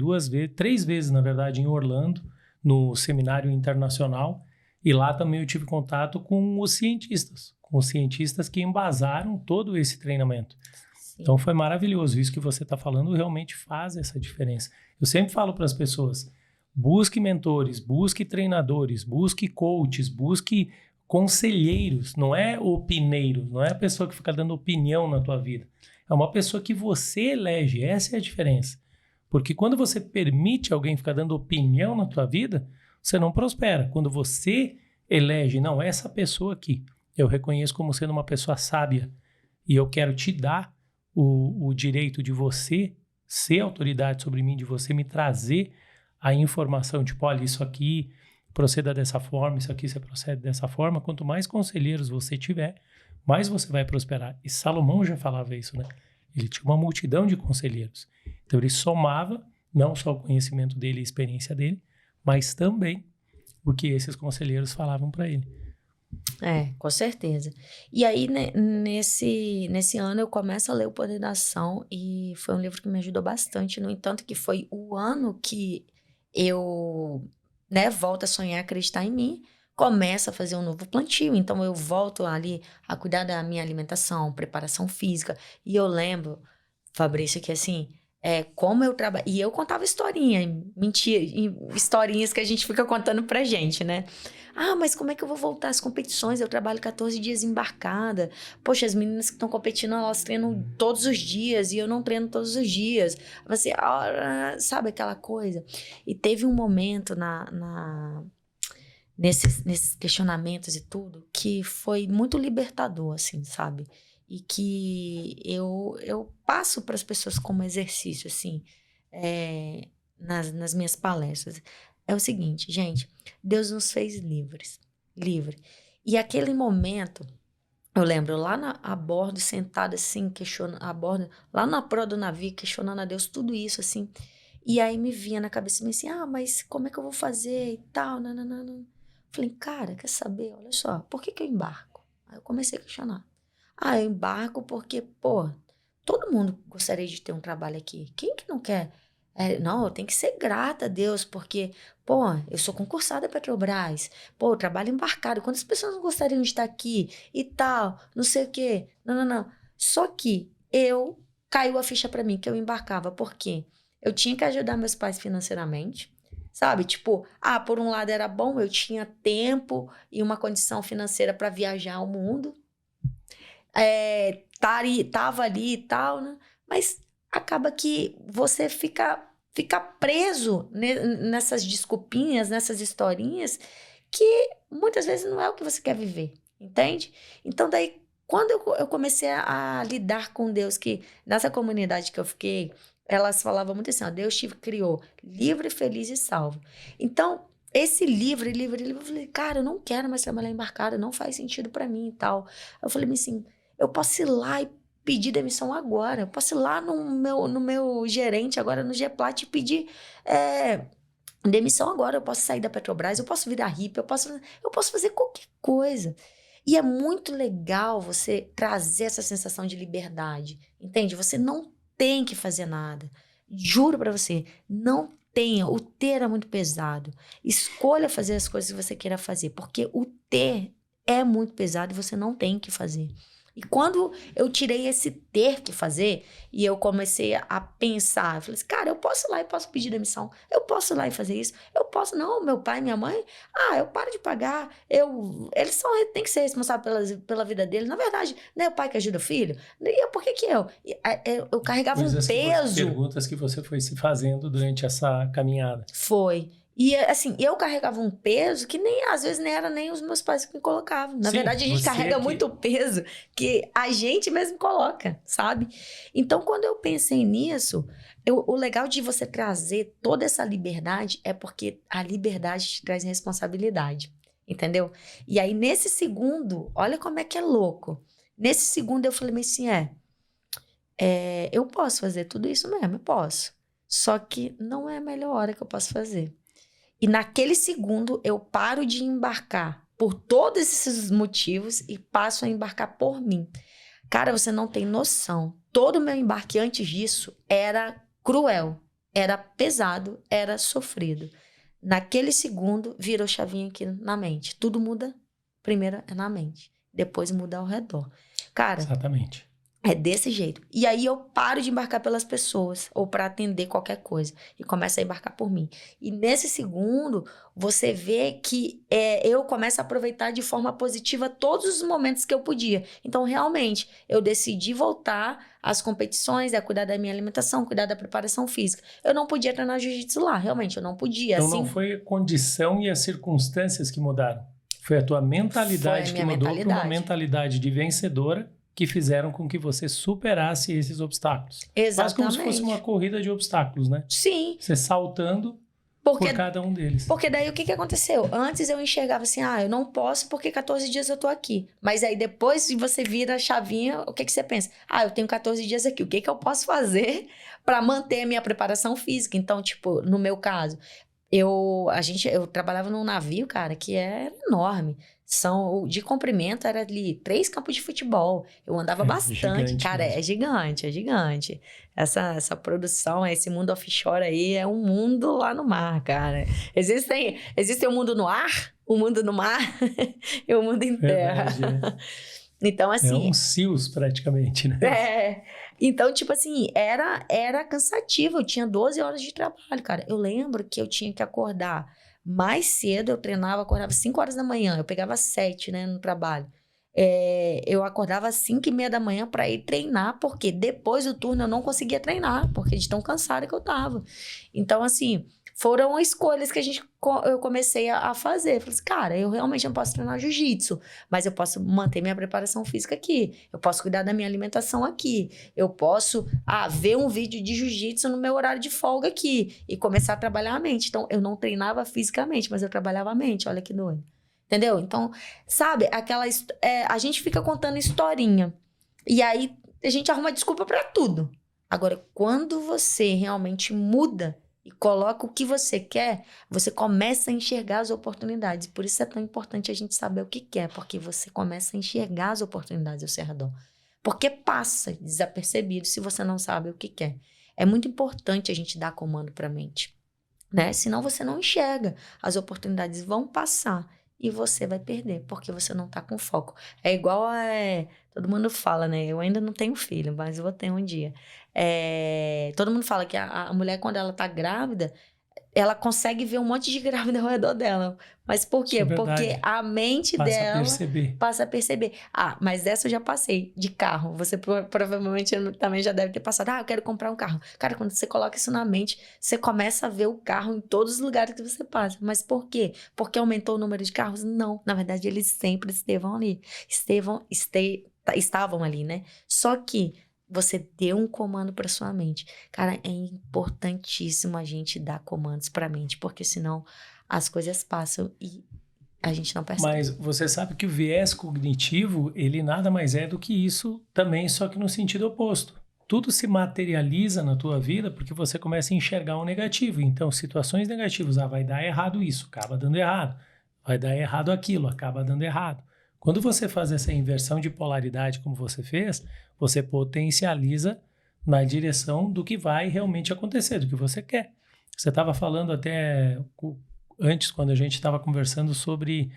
3 vezes, na verdade, em Orlando, no seminário internacional. E lá também eu tive contato com os cientistas que embasaram todo esse treinamento. Sim. Então foi maravilhoso. Isso que você está falando realmente faz essa diferença. Eu sempre falo para as pessoas, busque mentores, busque treinadores, busque coaches, busque conselheiros. Não é opineiros, não é a pessoa que fica dando opinião na tua vida. É uma pessoa que você elege, essa é a diferença. Porque quando você permite alguém ficar dando opinião na tua vida, você não prospera. Quando você elege, não, essa pessoa aqui, eu reconheço como sendo uma pessoa sábia e eu quero te dar o direito de você ser autoridade sobre mim, de você me trazer a informação, tipo, olha, isso aqui proceda dessa forma, isso aqui você procede dessa forma. Quanto mais conselheiros você tiver, mais você vai prosperar. E Salomão já falava isso, né? Ele tinha uma multidão de conselheiros. Então ele somava não só o conhecimento dele e a experiência dele, mas também o que esses conselheiros falavam para ele. Com certeza. E aí, né, nesse ano, eu começo a ler O Poder da Ação e foi um livro que me ajudou bastante. No entanto, que foi o ano que eu, né, volto a sonhar, acreditar em mim, começo a fazer um novo plantio. Então, eu volto ali a cuidar da minha alimentação, preparação física. E eu lembro, Fabrício, que assim, como eu trabalho... E eu contava historinha, mentira, historinhas que a gente fica contando pra gente, né? Ah, mas como é que eu vou voltar às competições? Eu trabalho 14 dias embarcada. Poxa, as meninas que estão competindo, elas treinam todos os dias e eu não treino todos os dias. Você, sabe aquela coisa? E teve um momento nesses questionamentos e tudo que foi muito libertador, assim, sabe? E que eu passo para as pessoas como exercício, assim, nas minhas palestras. É o seguinte, gente, Deus nos fez livre. E aquele momento, eu lembro lá a bordo, sentada assim, questionando, a bordo, lá na proa do navio, questionando a Deus, tudo isso assim. E aí me vinha na cabeça assim, mas como é que eu vou fazer e tal, não. Falei, cara, quer saber? Olha só, por que eu embarco? Aí eu comecei a questionar. Eu embarco porque, todo mundo gostaria de ter um trabalho aqui. Quem que não quer? Não, eu tenho que ser grata a Deus, porque, eu sou concursada Petrobras, eu trabalho embarcado. Quantas pessoas não gostariam de estar aqui e tal, não sei o quê? Não. Só que caiu a ficha pra mim que eu embarcava, porque eu tinha que ajudar meus pais financeiramente, sabe? Tipo, por um lado era bom, eu tinha tempo e uma condição financeira para viajar ao mundo, tava ali e tal, né? Mas acaba que você fica preso nessas desculpinhas, nessas historinhas, que muitas vezes não é o que você quer viver, entende? Então, daí, quando eu comecei a lidar com Deus, que nessa comunidade que eu fiquei, elas falavam muito assim, Deus te criou livre, feliz e salvo. Então, esse livre, eu falei, cara, eu não quero mais trabalhar embarcada, não faz sentido pra mim e tal. Eu falei assim, eu posso ir lá e pedir demissão agora. Eu posso ir lá no meu gerente, agora no Geplat, e pedir demissão agora. Eu posso sair da Petrobras, eu posso virar hippie, eu posso fazer qualquer coisa. E é muito legal você trazer essa sensação de liberdade, entende? Você não tem que fazer nada. Juro pra você, não tenha. O ter é muito pesado. Escolha fazer as coisas que você queira fazer, porque o ter é muito pesado e você não tem que fazer. E quando eu tirei esse ter que fazer, e eu comecei a pensar, eu falei assim, cara, eu posso ir lá e posso pedir demissão, eu posso ir lá e fazer isso, eu posso, não, meu pai, minha mãe, eu paro de pagar, eles têm que ser responsáveis pela vida deles, na verdade, não é o pai que ajuda o filho, e por que eu? Eu carregava Perguntas que você foi se fazendo durante essa caminhada. Foi. E assim, eu carregava um peso que às vezes nem era nem os meus pais que me colocavam. Na verdade, a gente carrega muito peso que a gente mesmo coloca, sabe? Então, quando eu pensei nisso, o legal de você trazer toda essa liberdade é porque a liberdade te traz responsabilidade, entendeu? E aí, nesse segundo, olha como é que é louco. Nesse segundo, eu falei assim, eu posso fazer tudo isso mesmo, eu posso. Só que não é a melhor hora que eu posso fazer. E naquele segundo, eu paro de embarcar por todos esses motivos e passo a embarcar por mim. Cara, você não tem noção. Todo o meu embarque antes disso era cruel, era pesado, era sofrido. Naquele segundo, virou chavinha aqui na mente. Tudo muda, primeiro é na mente, depois muda ao redor. Cara, exatamente. É desse jeito. E aí eu paro de embarcar pelas pessoas ou para atender qualquer coisa e começo a embarcar por mim. E nesse segundo, você vê que eu começo a aproveitar de forma positiva todos os momentos que eu podia. Então, realmente, eu decidi voltar às competições, a cuidar da minha alimentação, cuidar da preparação física. Eu não podia treinar jiu-jitsu lá, realmente, eu não podia. Então, assim, não foi a condição e as circunstâncias que mudaram. Foi a tua mentalidade que mudou para uma mentalidade de vencedora, que fizeram com que você superasse esses obstáculos. Exatamente. Quase como se fosse uma corrida de obstáculos, né? Sim. Você saltando por cada um deles. Porque daí o que aconteceu? Antes eu enxergava assim, eu não posso porque 14 dias eu tô aqui. Mas aí depois você vira a chavinha, o que você pensa? Eu tenho 14 dias aqui, o que eu posso fazer para manter a minha preparação física? Então, tipo, no meu caso, eu trabalhava num navio, cara, que era enorme. De comprimento era ali 3 campos de futebol. Eu andava bastante, gigante, cara, mesmo. É gigante. Essa produção, esse mundo offshore aí é um mundo lá no mar, cara. Existe o mundo no ar, o mundo no mar e o mundo em terra. Verdade, Então, assim... É um SEALs praticamente, né? Então, tipo assim, era cansativo. Eu tinha 12 horas de trabalho, cara. Eu lembro que eu tinha que acordar mais cedo. Eu acordava 5 horas da manhã. Eu pegava 7, né, no trabalho. Eu acordava às 5:30 da manhã para ir treinar, porque depois do turno eu não conseguia treinar, porque de tão cansada que eu tava. Então, assim, foram escolhas que eu comecei a fazer. Eu falei assim, cara, eu realmente não posso treinar jiu-jitsu, mas eu posso manter minha preparação física aqui. Eu posso cuidar da minha alimentação aqui. Eu posso ver um vídeo de jiu-jitsu no meu horário de folga aqui e começar a trabalhar a mente. Então, eu não treinava fisicamente, mas eu trabalhava a mente. Olha que doido. Entendeu? Então, sabe, a gente fica contando historinha. E aí, a gente arruma desculpa pra tudo. Agora, quando você realmente muda e coloca o que você quer, você começa a enxergar as oportunidades. Por isso é tão importante a gente saber o que quer, porque você começa a enxergar as oportunidades ao seu redor. Porque passa desapercebido se você não sabe o que quer. É muito importante a gente dar comando pra mente, né? Senão você não enxerga. As oportunidades vão passar e você vai perder, porque você não tá com foco. É igual todo mundo fala, né? Eu ainda não tenho filho, mas eu vou ter um dia. Todo mundo fala que a mulher, quando ela tá grávida, ela consegue ver um monte de grávida ao redor dela. Mas por quê? Isso é verdade. Porque a mente dela passa a perceber. Mas dessa eu já passei, de carro. Você provavelmente também já deve ter passado. Eu quero comprar um carro. Cara, quando você coloca isso na mente, você começa a ver o carro em todos os lugares que você passa. Mas por quê? Porque aumentou o número de carros? Não. Na verdade, eles sempre estavam ali. Estavam ali, né? Só que você deu um comando para sua mente. Cara, é importantíssimo a gente dar comandos para a mente, porque senão as coisas passam e a gente não percebe. Mas você sabe que o viés cognitivo, ele nada mais é do que isso também, só que no sentido oposto. Tudo se materializa na tua vida porque você começa a enxergar o negativo. Então, situações negativas, vai dar errado isso, acaba dando errado. Vai dar errado aquilo, acaba dando errado. Quando você faz essa inversão de polaridade como você fez, você potencializa na direção do que vai realmente acontecer, do que você quer. Você estava falando até antes, quando a gente estava conversando sobre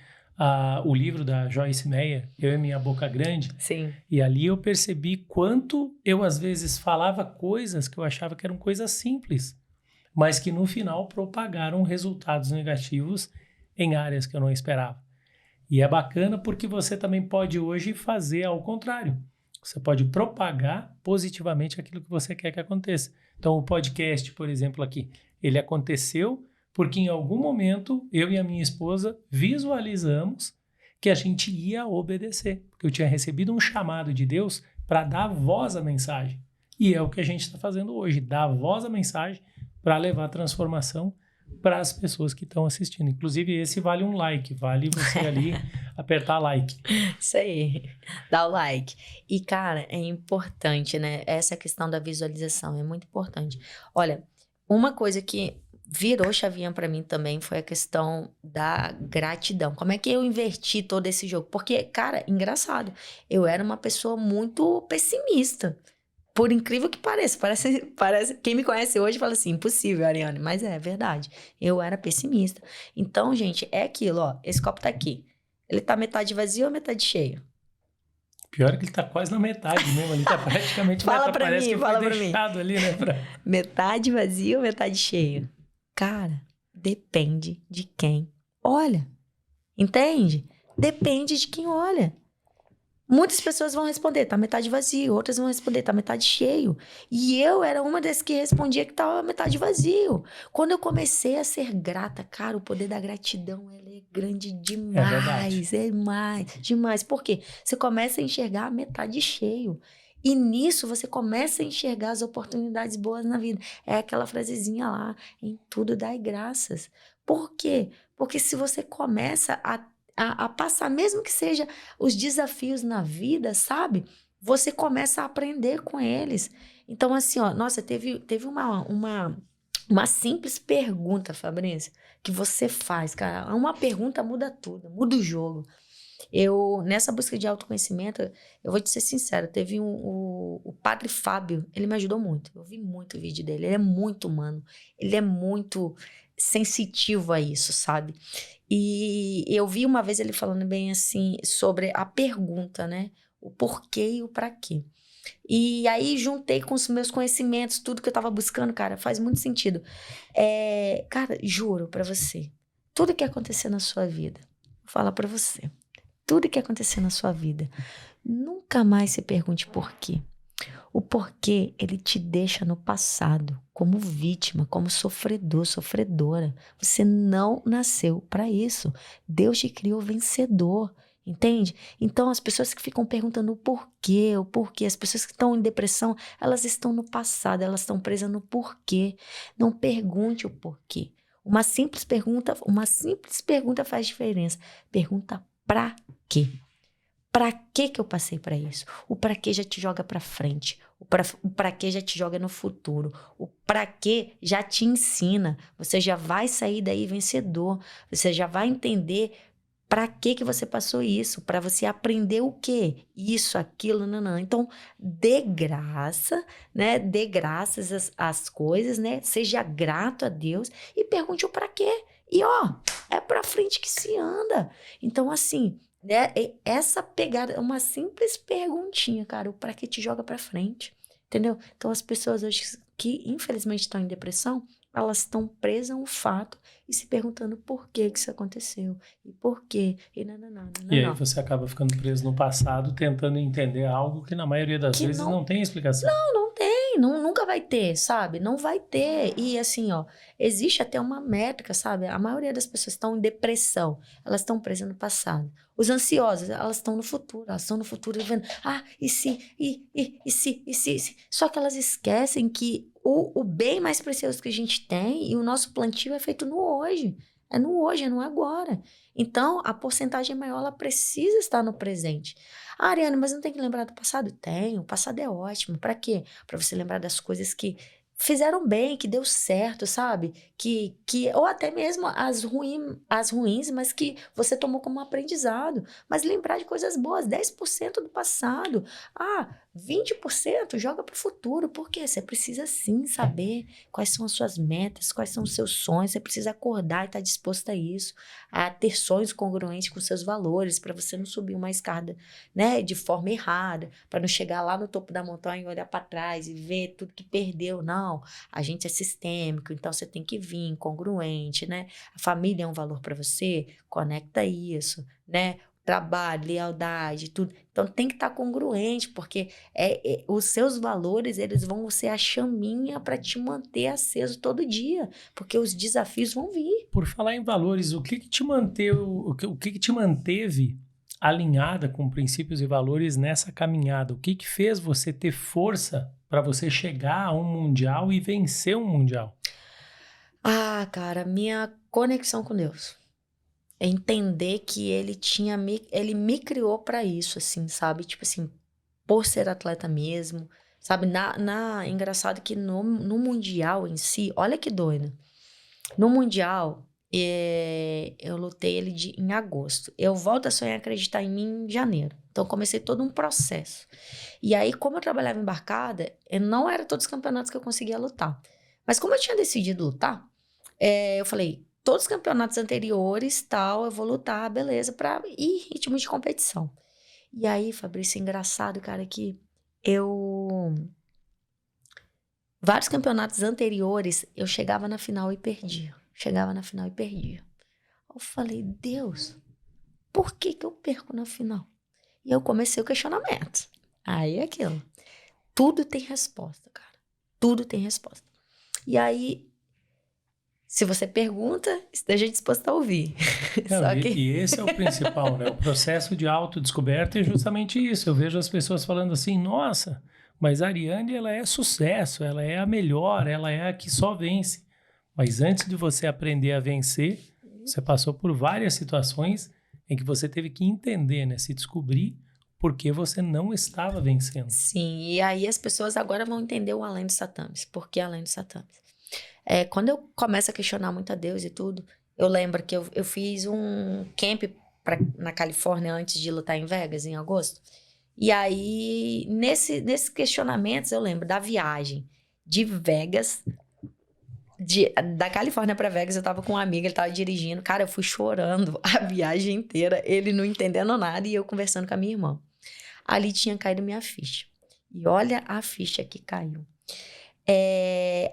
o livro da Joyce Meyer, Eu e Minha Boca Grande. Sim. E ali eu percebi quanto eu, às vezes, falava coisas que eu achava que eram coisas simples, mas que no final propagaram resultados negativos em áreas que eu não esperava. E é bacana porque você também pode hoje fazer ao contrário. Você pode propagar positivamente aquilo que você quer que aconteça. Então, o podcast, por exemplo, aqui, ele aconteceu porque em algum momento eu e a minha esposa visualizamos que a gente ia obedecer. Porque eu tinha recebido um chamado de Deus para dar voz à mensagem. E é o que a gente está fazendo hoje, dar voz à mensagem para levar a transformação para as pessoas que estão assistindo. Inclusive, esse vale um like, vale você ali apertar like. Isso aí, dá o like. E, cara, é importante, né? Essa questão da visualização é muito importante. Olha, uma coisa que virou chavinha para mim também foi a questão da gratidão. Como é que eu inverti todo esse jogo? Porque, cara, engraçado, eu era uma pessoa muito pessimista. Por incrível que parece, quem me conhece hoje fala assim, impossível, Ariane, mas é verdade. Eu era pessimista. Então, gente, é aquilo, ó, esse copo tá aqui. Ele tá metade vazio ou metade cheio? Pior que ele tá quase na metade mesmo, ele tá praticamente fala pra mim, fala pra mim. Ali, né, Metade vazio ou metade cheio? Cara, depende de quem olha. Entende? Depende de quem olha. Muitas pessoas vão responder, tá metade vazio. Outras vão responder, tá metade cheio. E eu era uma das que respondia que tava metade vazio. Quando eu comecei a ser grata, cara, o poder da gratidão, ela é grande demais. Demais. Por quê? Você começa a enxergar a metade cheio. E nisso você começa a enxergar as oportunidades boas na vida. É aquela frasezinha lá, em tudo dai graças. Por quê? Porque se você começa a passar, mesmo que seja os desafios na vida, sabe? Você começa a aprender com eles. Então, assim, ó, nossa, teve uma simples pergunta, Fabrício, que você faz, cara. Uma pergunta muda tudo, muda o jogo. Nessa busca de autoconhecimento, eu vou te ser sincera, teve o Padre Fábio, ele me ajudou muito. Eu vi muito o vídeo dele, ele é muito humano, ele é muito sensitivo a isso, sabe? E eu vi uma vez ele falando bem assim sobre a pergunta, né? O porquê e o pra quê. E aí juntei com os meus conhecimentos, tudo que eu tava buscando, cara, faz muito sentido. Cara, juro pra você, tudo que acontecer na sua vida, vou falar pra você, tudo que acontecer na sua vida, nunca mais se pergunte por quê. O porquê, ele te deixa no passado, como vítima, como sofredor, sofredora. Você não nasceu para isso. Deus te criou vencedor, entende? Então, as pessoas que ficam perguntando o porquê, as pessoas que estão em depressão, elas estão no passado, elas estão presas no porquê. Não pergunte o porquê. Uma simples pergunta faz diferença. Pergunta pra quê? Pra que eu passei pra isso? O pra que já te joga pra frente. O pra que já te joga no futuro. O pra que já te ensina. Você já vai sair daí vencedor. Você já vai entender pra que você passou isso. Pra você aprender o quê? Isso, aquilo, não. Então, dê graça, né? Dê graças às coisas, né? Seja grato a Deus e pergunte o pra quê. E ó, é pra frente que se anda. Então, assim, né? Essa pegada, uma simples perguntinha, cara, o pra que te joga pra frente, entendeu? Então as pessoas hoje que infelizmente estão em depressão, elas estão presas a um fato e se perguntando por que isso aconteceu e por quê e não. E aí você acaba ficando preso no passado, tentando entender algo que na maioria das vezes não tem explicação. Não tem, nunca vai ter, sabe? Não vai ter. E assim, ó, existe até uma métrica, sabe? A maioria das pessoas estão em depressão, elas estão presas no passado. Os ansiosos, elas estão no futuro, vendo, e se, e se. Só que elas esquecem que o bem mais precioso que a gente tem e o nosso plantio é feito no hoje. É no hoje, é no agora. Então, a porcentagem maior, ela precisa estar no presente. Ariane, mas não tem que lembrar do passado? Tem, o passado é ótimo. Para quê? Para você lembrar das coisas que fizeram bem, que deu certo, sabe? Ou até mesmo as ruins, mas que você tomou como aprendizado. Mas lembrar de coisas boas, 10% do passado. 20% joga para o futuro. Por quê? Você precisa sim saber quais são as suas metas, quais são os seus sonhos. Você precisa acordar e estar disposto a isso, a ter sonhos congruentes com seus valores, para você não subir uma escada, né, de forma errada, para não chegar lá no topo da montanha e olhar para trás e ver tudo que perdeu. Não, a gente é sistêmico, então você tem que vir congruente, né? A família é um valor para você, conecta isso, né? Trabalho, lealdade, tudo. Então tem que estar congruente, porque os seus valores, eles vão ser a chaminha para te manter aceso todo dia, porque os desafios vão vir. Por falar em valores, o que te manteve alinhada com princípios e valores nessa caminhada? O que fez você ter força para você chegar a um mundial e vencer um mundial? Cara, minha conexão com Deus. É entender que ele me criou para isso, assim, sabe? Tipo assim, por ser atleta mesmo, sabe? Engraçado que no Mundial em si, olha que doido. No Mundial, eu lutei ele em agosto. Eu volto a sonhar e acreditar em mim em janeiro. Então, comecei todo um processo. E aí, como eu trabalhava embarcada, não era todos os campeonatos que eu conseguia lutar. Mas como eu tinha decidido lutar, eu falei, todos os campeonatos anteriores, tal, eu vou lutar, beleza, pra ir em ritmo de competição. E aí, Fabrício, engraçado, cara, que vários campeonatos anteriores, eu chegava na final e perdia. Eu falei, Deus, por que eu perco na final? E eu comecei o questionamento. Aí é aquilo. Tudo tem resposta, cara. Tudo tem resposta. E aí, Se você pergunta, esteja disposto a ouvir. Não, Só que... e esse é o principal, né? O processo de autodescoberta é justamente isso. Eu vejo as pessoas falando assim, nossa, mas a Ariane, ela é sucesso, ela é a melhor, ela é a que só vence. Mas antes de você aprender a vencer, você passou por várias situações em que você teve que entender, né? Se descobrir por que você não estava vencendo. Sim, e aí as pessoas agora vão entender o além dos tatames. Por que além dos tatames? Quando eu começo a questionar muito a Deus e tudo, eu lembro que eu fiz um camp na Califórnia antes de lutar em Vegas, em agosto. E aí, nesses questionamentos, eu lembro da viagem de Vegas, da Califórnia para Vegas. Eu tava com um amigo, ele tava dirigindo. Cara, eu fui chorando a viagem inteira, ele não entendendo nada e eu conversando com a minha irmã. Ali tinha caído minha ficha. E olha a ficha que caiu.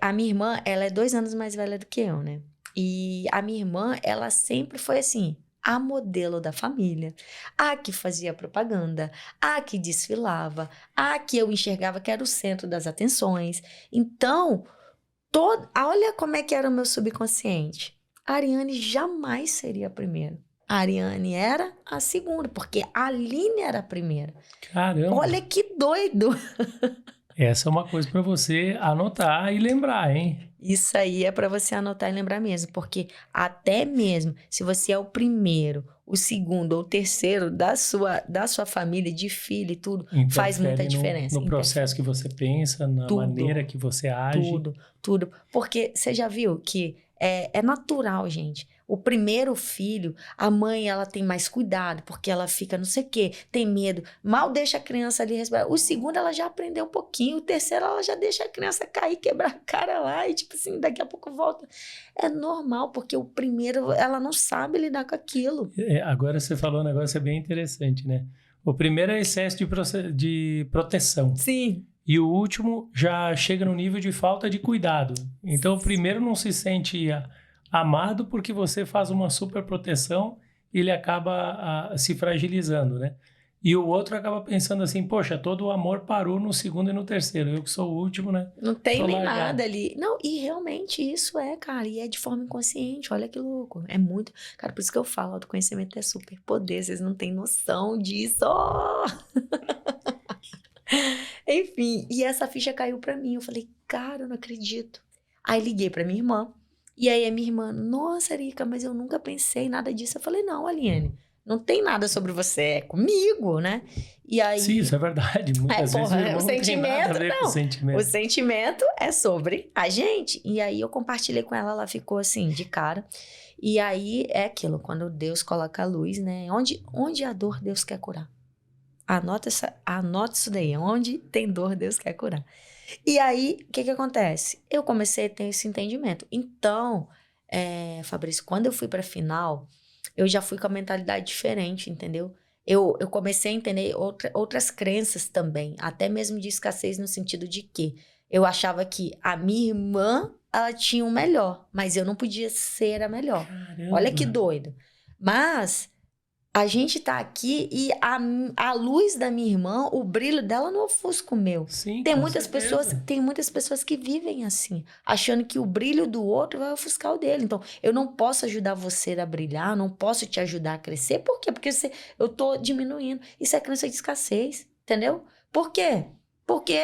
A minha irmã, ela é 2 anos mais velha do que eu, né? E a minha irmã, ela sempre foi assim, a modelo da família. A que fazia propaganda, a que desfilava, a que eu enxergava que era o centro das atenções. Então, olha como é que era o meu subconsciente. A Ariane jamais seria a primeira. A Ariane era a segunda, porque a Aline era a primeira. Caramba! Olha que doido! Essa é uma coisa para você anotar e lembrar, hein? Isso aí é para você anotar e lembrar mesmo, porque até mesmo se você é o primeiro, o segundo ou o terceiro da sua família, de filho e tudo, faz muita diferença. No processo que você pensa, na maneira que você age. Tudo. Porque você já viu que é natural, gente. O primeiro filho, a mãe, ela tem mais cuidado, porque ela fica não sei o quê, tem medo, mal deixa a criança ali respirar. O segundo, ela já aprendeu um pouquinho. O terceiro, ela já deixa a criança cair, quebrar a cara lá e, tipo assim, daqui a pouco volta. É normal, porque o primeiro, ela não sabe lidar com aquilo. Agora você falou um negócio bem interessante, né? O primeiro é excesso de proteção. Sim. E o último já chega no nível de falta de cuidado. Então, o primeiro não se sente amado porque você faz uma super proteção e ele acaba se fragilizando, né? E o outro acaba pensando assim, poxa, todo o amor parou no segundo e no terceiro. Eu que sou o último, né? Não tem nem nada ali. Não, e realmente isso cara, e é de forma inconsciente, olha que louco. É muito... Cara, por isso que eu falo, autoconhecimento é super poder, vocês não têm noção disso. Enfim, e essa ficha caiu pra mim. Eu falei, cara, eu não acredito. Aí liguei pra minha irmã. E aí a minha irmã, nossa, Erika, mas eu nunca pensei nada disso. Eu falei, não, Aline, não tem nada sobre você, é comigo, né? E aí... Sim, isso é verdade. Muitas vezes o irmão não tem nada a ver com o sentimento. O sentimento é sobre a gente. E aí eu compartilhei com ela, ela ficou assim, de cara. E aí é aquilo, quando Deus coloca a luz, né? Onde há dor, Deus quer curar. Anota isso daí. Onde tem dor, Deus quer curar. E aí, o que acontece? Eu comecei a ter esse entendimento. Então, Fabrício, quando eu fui pra final, eu já fui com a mentalidade diferente, entendeu? Eu comecei a entender outras crenças também, até mesmo de escassez no sentido de que eu achava que a minha irmã, ela tinha o melhor, mas eu não podia ser a melhor. Caramba. Olha que doido. Mas... a gente tá aqui e a luz da minha irmã, o brilho dela não ofusca o meu. Sim, Tem muitas pessoas que vivem assim, achando que o brilho do outro vai ofuscar o dele. Então, eu não posso ajudar você a brilhar, não posso te ajudar a crescer. Por quê? Porque eu tô diminuindo. Isso é crença de escassez, entendeu? Por quê? Porque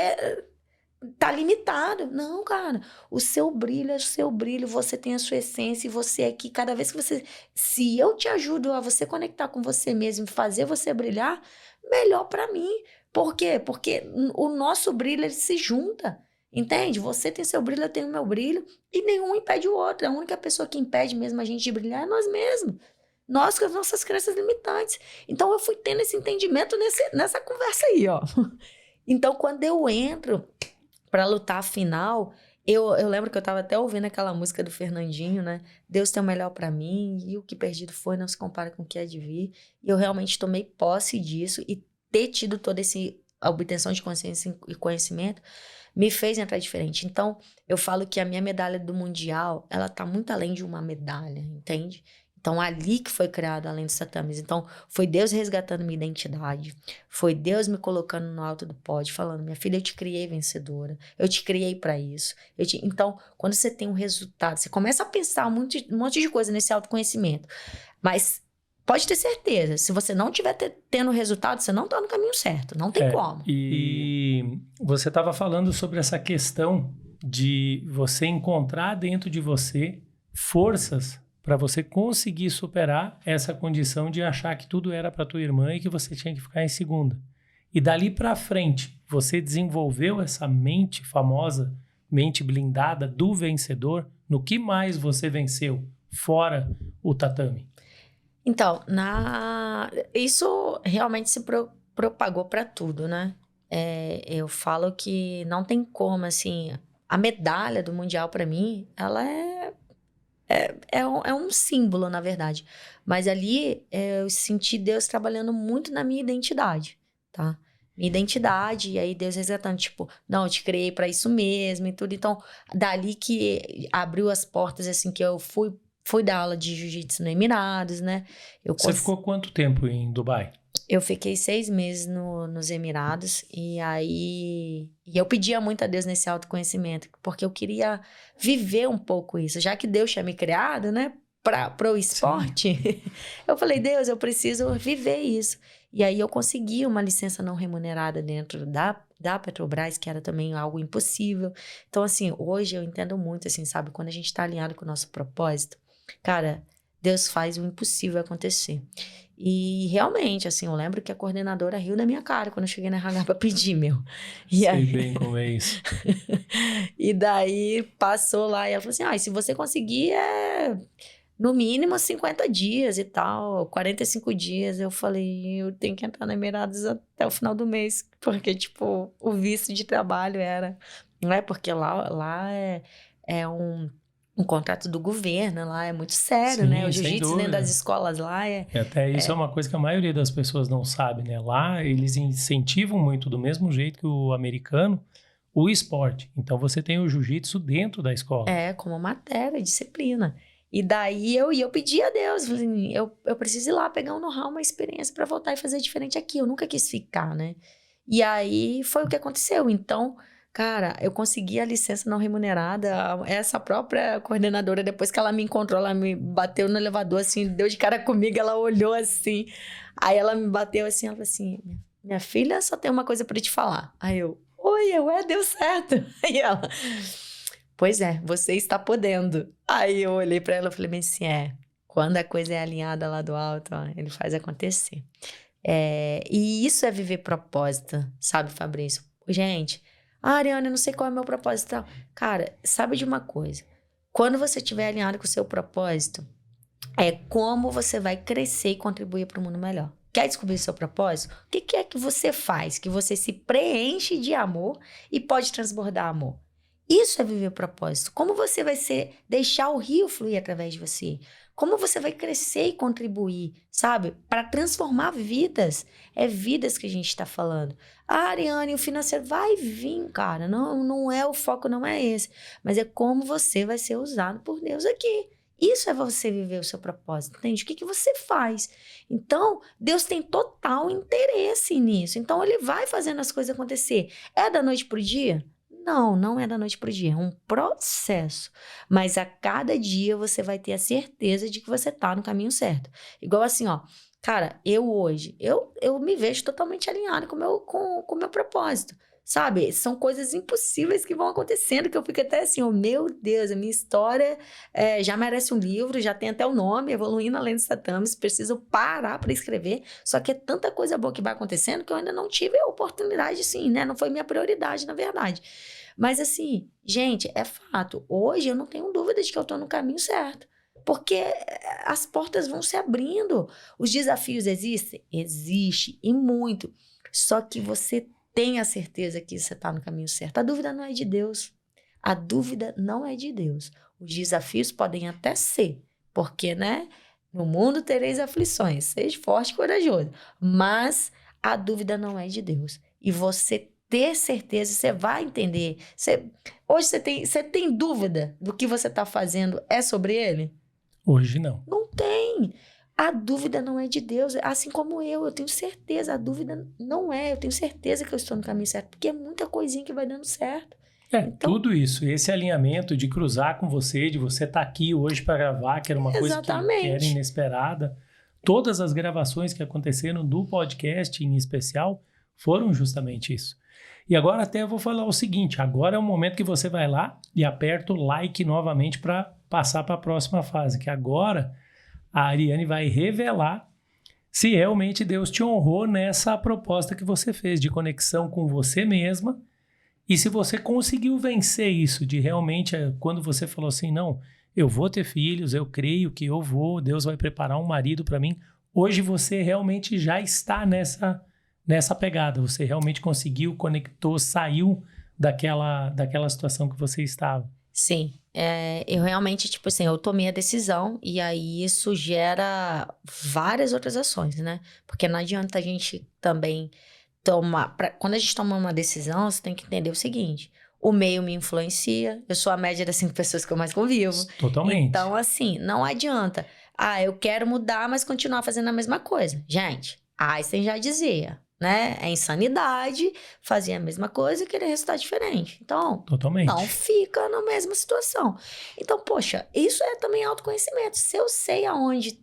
tá limitado. Não, cara. O seu brilho é o seu brilho. Você tem a sua essência e você aqui, cada vez que você... se eu te ajudo a você conectar com você mesmo e fazer você brilhar, melhor pra mim. Por quê? Porque o nosso brilho, ele se junta. Entende? Você tem seu brilho, eu tenho meu brilho. E nenhum impede o outro. A única pessoa que impede mesmo a gente de brilhar é nós mesmos. Nós com as nossas crenças limitantes. Então, eu fui tendo esse entendimento nessa conversa aí, ó. Então, quando eu entro... pra lutar a final, eu lembro que eu tava até ouvindo aquela música do Fernandinho, né? Deus tem o melhor pra mim e o que perdido foi não se compara com o que é de vir. E eu realmente tomei posse disso e ter tido toda essa obtenção de consciência e conhecimento me fez entrar diferente. Então, eu falo que a minha medalha do Mundial, ela tá muito além de uma medalha, entende? Então, ali que foi criado Além dos Tatames. Então, foi Deus resgatando minha identidade. Foi Deus me colocando no alto do pódio, falando, minha filha, eu te criei vencedora. Eu te criei para isso. Então, quando você tem um resultado, você começa a pensar um monte de coisa nesse autoconhecimento. Mas pode ter certeza, se você não estiver tendo resultado, você não está no caminho certo. Não tem como. E você estava falando sobre essa questão de você encontrar dentro de você forças para você conseguir superar essa condição de achar que tudo era para tua irmã e que você tinha que ficar em segunda. E dali para frente, você desenvolveu essa mente famosa, mente blindada do vencedor. No que mais você venceu fora o tatame? Então, isso realmente se propagou para tudo, né? Eu falo que não tem como, assim, a medalha do Mundial para mim, ela é um símbolo, na verdade. Mas ali eu senti Deus trabalhando muito na minha identidade, tá? Minha identidade, e aí Deus resgatando, tipo, não, eu te criei para isso mesmo e tudo. Então, dali que abriu as portas, assim, que eu fui dar aula de jiu-jitsu no Emirados, né? Você ficou quanto tempo em Dubai? Eu fiquei 6 meses nos Emirados e eu pedia muito a Deus nesse autoconhecimento, porque eu queria viver um pouco isso, já que Deus tinha me criado, né, para o esporte. Eu falei, Deus, eu preciso viver isso. E aí eu consegui uma licença não remunerada dentro da Petrobras, que era também algo impossível. Então, assim, hoje eu entendo muito, assim, sabe, quando a gente está alinhado com o nosso propósito, cara, Deus faz o impossível acontecer. E realmente, assim, eu lembro que a coordenadora riu da minha cara quando eu cheguei na RH pra pedir, meu. Sei bem como é isso. E daí passou lá e ela falou assim, se você conseguir no mínimo 50 dias e tal, 45 dias. Eu falei, eu tenho que entrar na Emirados até o final do mês, porque, tipo, o visto de trabalho era... Não é porque lá é um contrato do governo, lá é muito sério, né? O jiu-jitsu dentro das escolas lá Até isso é uma coisa que a maioria das pessoas não sabe, né? Lá eles incentivam muito, do mesmo jeito que o americano, o esporte. Então você tem o jiu-jitsu dentro da escola. Como matéria, disciplina. E daí eu pedi a Deus, falei, eu preciso ir lá pegar um know-how, uma experiência para voltar e fazer diferente aqui. Eu nunca quis ficar, né? E aí foi o que aconteceu. Então, cara, eu consegui a licença não remunerada. Essa própria coordenadora, depois que ela me encontrou, ela me bateu no elevador, assim, deu de cara comigo, ela olhou assim. Aí ela me bateu assim, ela falou assim, minha filha, só tem uma coisa para te falar. Aí oi, deu certo. Aí ela, pois é, você está podendo. Aí eu olhei para ela e falei bem assim, quando a coisa é alinhada lá do alto, ó, ele faz acontecer. E isso é viver propósito, sabe, Fabrício? Gente, Ariana, eu não sei qual é o meu propósito e tal. Cara, sabe de uma coisa? Quando você estiver alinhado com o seu propósito, é como você vai crescer e contribuir para um mundo melhor. Quer descobrir o seu propósito? O que é que você faz? Que você se preenche de amor e pode transbordar amor. Isso é viver o propósito. Como você vai deixar o rio fluir através de você? Como você vai crescer e contribuir, sabe? Para transformar vidas. É vidas que a gente está falando. Ariane, o financeiro vai vir, cara. Não é o foco, não é esse. Mas é como você vai ser usado por Deus aqui. Isso é você viver o seu propósito, entende? O que você faz? Então, Deus tem total interesse nisso. Então, Ele vai fazendo as coisas acontecer. É da noite pro dia? Não é da noite pro dia, é um processo. Mas a cada dia você vai ter a certeza de que você tá no caminho certo. Igual assim, ó, cara, hoje, eu me vejo totalmente alinhado com o meu propósito, sabe? São coisas impossíveis que vão acontecendo, que eu fico até assim, oh, meu Deus, a minha história já merece um livro, já tem até o nome, Evoluindo Além dos Tatames, preciso parar para escrever, só que é tanta coisa boa que vai acontecendo que eu ainda não tive a oportunidade, sim, né? Não foi minha prioridade, na verdade. Mas assim, gente, é fato, hoje eu não tenho dúvida de que eu tô no caminho certo. Porque as portas vão se abrindo. Os desafios existem? Existe, e muito. Só que você tem a certeza que você está no caminho certo. A dúvida não é de Deus. A dúvida não é de Deus. Os desafios podem até ser, porque, né? No mundo tereis aflições. Seja forte e corajoso. Mas a dúvida não é de Deus. E você ter certeza, você vai entender. Hoje você tem dúvida do que você está fazendo é sobre Ele? Hoje não. Não tem. A dúvida não é de Deus. Assim como eu tenho certeza. A dúvida não é. Eu tenho certeza que eu estou no caminho certo. Porque é muita coisinha que vai dando certo. Então, tudo isso. Esse alinhamento de cruzar com você, de você estar aqui hoje para gravar, que era uma coisa que era inesperada. Todas as gravações que aconteceram do podcast em especial foram justamente isso. E agora até eu vou falar o seguinte, agora é o momento que você vai lá e aperta o like novamente para passar para a próxima fase, que agora a Ariane vai revelar se realmente Deus te honrou nessa proposta que você fez de conexão com você mesma e se você conseguiu vencer isso, de realmente, quando você falou assim, não, eu vou ter filhos, eu creio que eu vou, Deus vai preparar um marido para mim, hoje você realmente já está nessa pegada, você realmente conseguiu, conectou, saiu daquela situação que você estava. Sim, eu realmente, tipo assim, eu tomei a decisão e aí isso gera várias outras ações, né? Porque não adianta a gente também tomar... Quando a gente toma uma decisão, você tem que entender o seguinte, o meio me influencia, eu sou a média das 5 pessoas que eu mais convivo. Totalmente. Então, assim, não adianta. Eu quero mudar, mas continuar fazendo a mesma coisa. Gente, Einstein já dizia... né? É insanidade fazer a mesma coisa e querer resultado diferente. Então, totalmente. Não fica na mesma situação. Então, poxa, isso é também autoconhecimento. Se eu sei aonde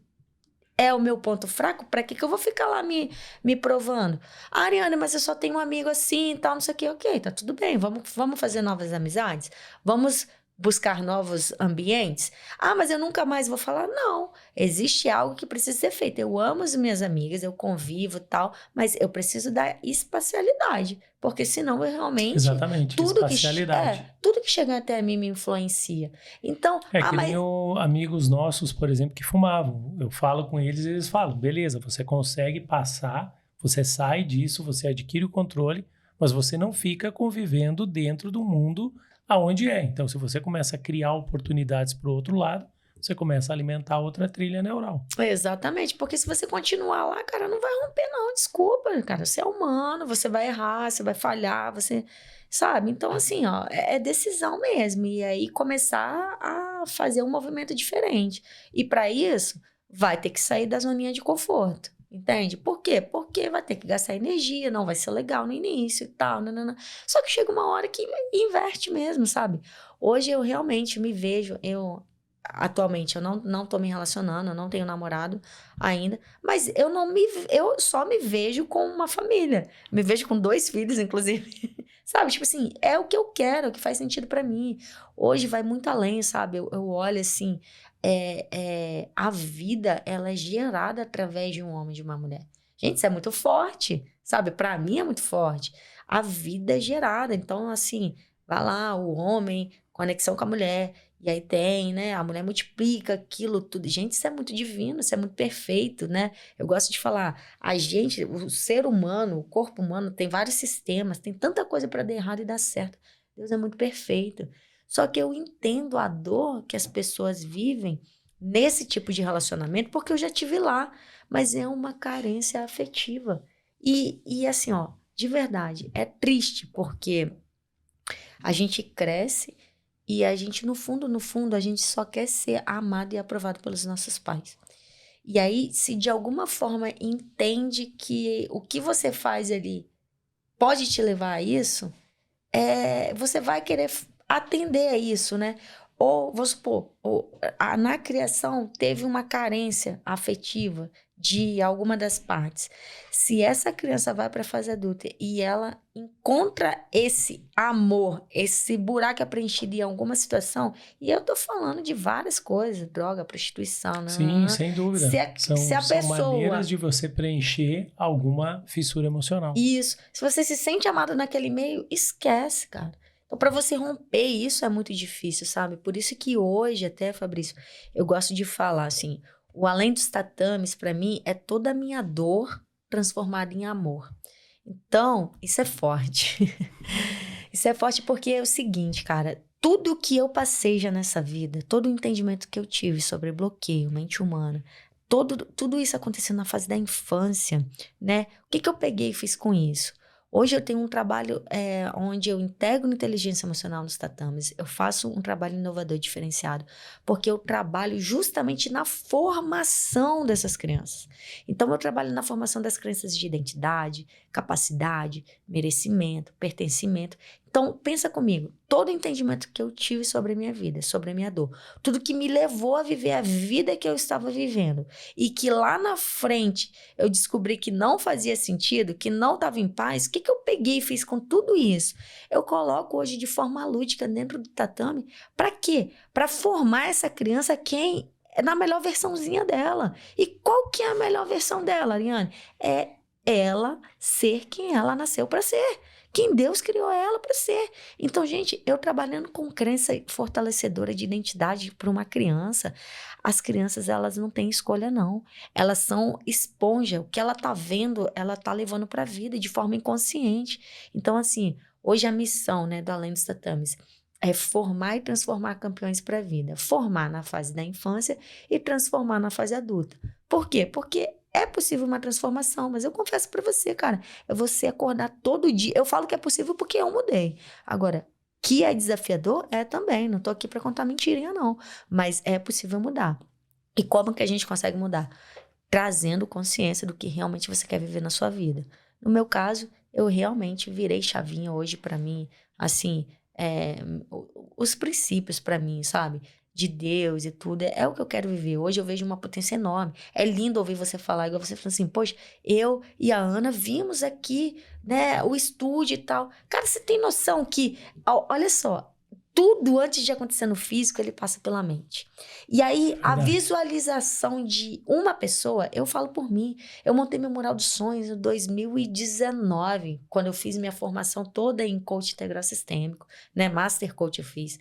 é o meu ponto fraco, pra que eu vou ficar lá me provando? Ariane, mas eu só tenho um amigo assim e tal, não sei o quê. Ok, tá tudo bem. Vamos fazer novas amizades? Vamos buscar novos ambientes? Mas eu nunca mais vou falar. Não, existe algo que precisa ser feito. Eu amo as minhas amigas, eu convivo e tal, mas eu preciso da espacialidade, porque senão eu realmente... Exatamente, espacialidade. Tudo que chega até mim me influencia. Então... nem amigos nossos, por exemplo, que fumavam. Eu falo com eles e eles falam, beleza, você consegue passar, você sai disso, você adquire o controle, mas você não fica convivendo dentro do mundo aonde é. Então, se você começa a criar oportunidades para o outro lado, você começa a alimentar outra trilha neural. Exatamente, porque se você continuar lá, cara, não vai romper não, desculpa, cara, você é humano, você vai errar, você vai falhar, você... Sabe? Então, assim, é decisão mesmo. E aí, começar a fazer um movimento diferente. E para isso, vai ter que sair da zoninha de conforto. Entende? Por quê? Porque vai ter que gastar energia, não vai ser legal no início e tal. Nanana. Só que chega uma hora que inverte mesmo, sabe? Hoje eu realmente me vejo, atualmente eu não tô me relacionando, eu não tenho namorado ainda, mas eu só me vejo com uma família. Me vejo com 2 filhos, inclusive. Sabe? Tipo assim, é o que eu quero, é o que faz sentido pra mim. Hoje vai muito além, sabe? Eu olho assim, a vida, ela é gerada através de um homem e de uma mulher. Gente, isso é muito forte, sabe? Pra mim é muito forte. A vida é gerada. Então, assim, vai lá, o homem, conexão com a mulher, e aí tem, né? A mulher multiplica aquilo tudo. Gente, isso é muito divino, isso é muito perfeito, né? Eu gosto de falar, o ser humano, o corpo humano tem vários sistemas, tem tanta coisa para dar errado e dar certo. Deus é muito perfeito. Só que eu entendo a dor que as pessoas vivem nesse tipo de relacionamento, porque eu já tive lá, mas é uma carência afetiva. E assim, de verdade, é triste, porque a gente cresce e a gente, no fundo, a gente só quer ser amado e aprovado pelos nossos pais. E aí, se de alguma forma entende que o que você faz ali pode te levar a isso, você vai querer atender a isso, né? Ou, vamos supor, na criação teve uma carência afetiva de alguma das partes. Se essa criança vai para a fase adulta e ela encontra esse amor, esse buraco preenchido em alguma situação, e eu tô falando de várias coisas, droga, prostituição, né? Sim, sem dúvida. São maneiras de você preencher alguma fissura emocional. Isso. Se você se sente amado naquele meio, esquece, cara. Então, para você romper isso é muito difícil, sabe? Por isso que hoje, até, Fabrício, eu gosto de falar assim, o Além dos Tatames, para mim, é toda a minha dor transformada em amor. Então, isso é forte. Isso é forte porque é o seguinte, cara, tudo que eu passei já nessa vida, todo o entendimento que eu tive sobre bloqueio, mente humana, tudo isso aconteceu na fase da infância, né? O que eu peguei e fiz com isso? Hoje eu tenho um trabalho onde eu integro inteligência emocional nos tatames. Eu faço um trabalho inovador diferenciado, porque eu trabalho justamente na formação dessas crianças. Então, eu trabalho na formação das crianças de identidade, capacidade, merecimento, pertencimento. Então, pensa comigo, todo o entendimento que eu tive sobre a minha vida, sobre a minha dor, tudo que me levou a viver a vida que eu estava vivendo e que lá na frente eu descobri que não fazia sentido, que não estava em paz, o que eu peguei e fiz com tudo isso? Eu coloco hoje de forma lúdica dentro do tatame. Para quê? Para formar essa criança quem é na melhor versãozinha dela. E qual que é a melhor versão dela, Ariane? É ela ser quem ela nasceu para ser. Quem Deus criou ela para ser. Então, gente, eu trabalhando com crença fortalecedora de identidade para uma criança, as crianças, elas não têm escolha, não. Elas são esponja. O que ela tá vendo, ela tá levando para a vida de forma inconsciente. Então, assim, hoje a missão, né, do Além dos Tatames é formar e transformar campeões para a vida. Formar na fase da infância e transformar na fase adulta. Por quê? Porque é possível uma transformação, mas eu confesso para você, cara, é você acordar todo dia. Eu falo que é possível porque eu mudei. Agora, que é desafiador? É também. Não tô aqui para contar mentirinha, não. Mas é possível mudar. E como que a gente consegue mudar? Trazendo consciência do que realmente você quer viver na sua vida. No meu caso, eu realmente virei chavinha hoje para mim, assim, os princípios para mim, sabe? De Deus e tudo, é o que eu quero viver. Hoje eu vejo uma potência enorme. É lindo ouvir você falar, igual você falou assim, poxa, eu e a Ana vimos aqui, né, o estúdio e tal. Cara, você tem noção que, olha só, tudo antes de acontecer no físico, ele passa pela mente. E aí, a visualização de uma pessoa, eu falo por mim, eu montei meu mural dos sonhos em 2019, quando eu fiz minha formação toda em coach integral sistêmico, né, Master Coach eu fiz.